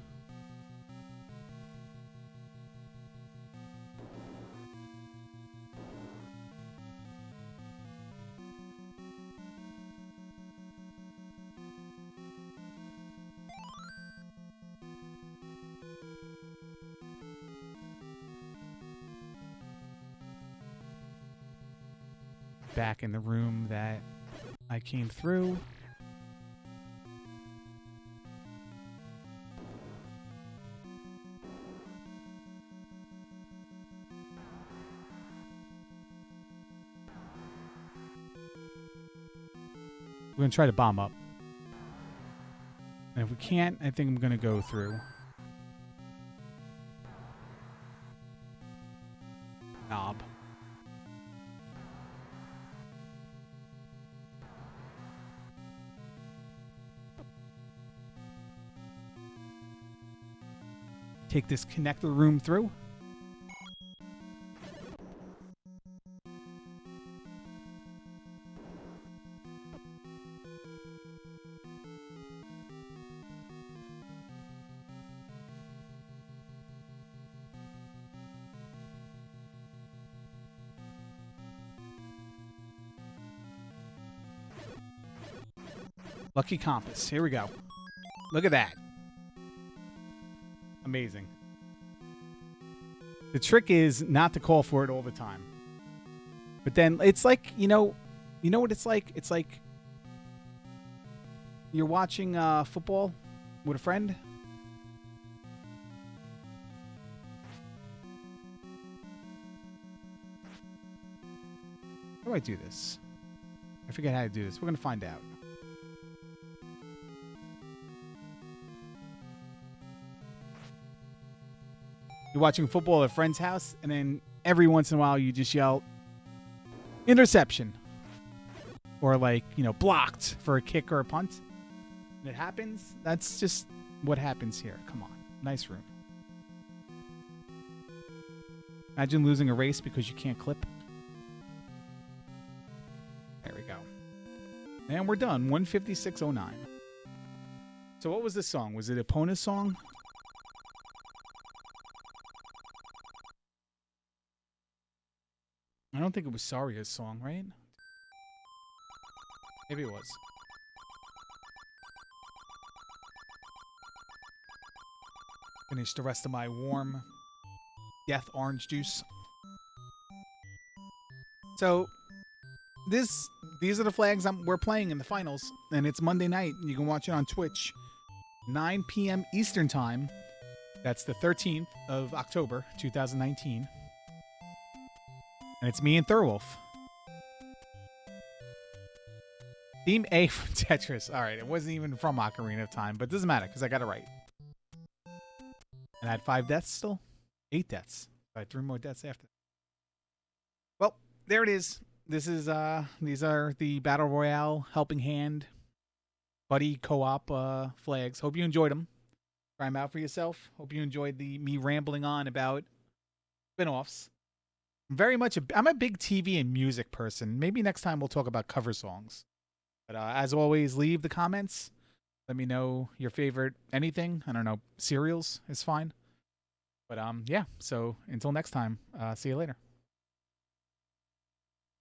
back in the room that I came through. We're going to try to bomb up. And if we can't, I think I'm going to go through. Knob. Take this connector room through. Lucky compass. Here we go. Look at that. Amazing. The trick is not to call for it all the time. But then it's like, you know what it's like? It's like you're watching football with a friend. How do I do this? I forget how to do this. We're going to find out. You're watching football at a friend's house, and then every once in a while you just yell, interception. Or like, blocked for a kick or a punt. And it happens. That's just what happens here. Come on. Nice room. Imagine losing a race because you can't clip. There we go. And we're done. 156.09. So what was this song? Was it Epona's song? I don't think it was Saria's song, right? Maybe it was. Finish the rest of my warm death orange juice. So these are the flags we're playing in the finals, and it's Monday night. You can watch it on Twitch, 9 p.m. Eastern Time. That's the 13th of October, 2019. And it's me and Thirwolf. Team A from Tetris. All right, it wasn't even from Ocarina of Time, but it doesn't matter because I got it right. And I had 5 deaths still? 8 deaths. I had 3 more deaths after. Well, there it is. These are the Battle Royale Helping Hand Buddy Co-op flags. Hope you enjoyed them. Try them out for yourself. Hope you enjoyed me rambling on about spin-offs. I'm a big TV and music person. Maybe next time we'll talk about cover songs. But as always, leave the comments. Let me know your favorite anything. I don't know. Cereals is fine. But yeah, so until next time, see you later.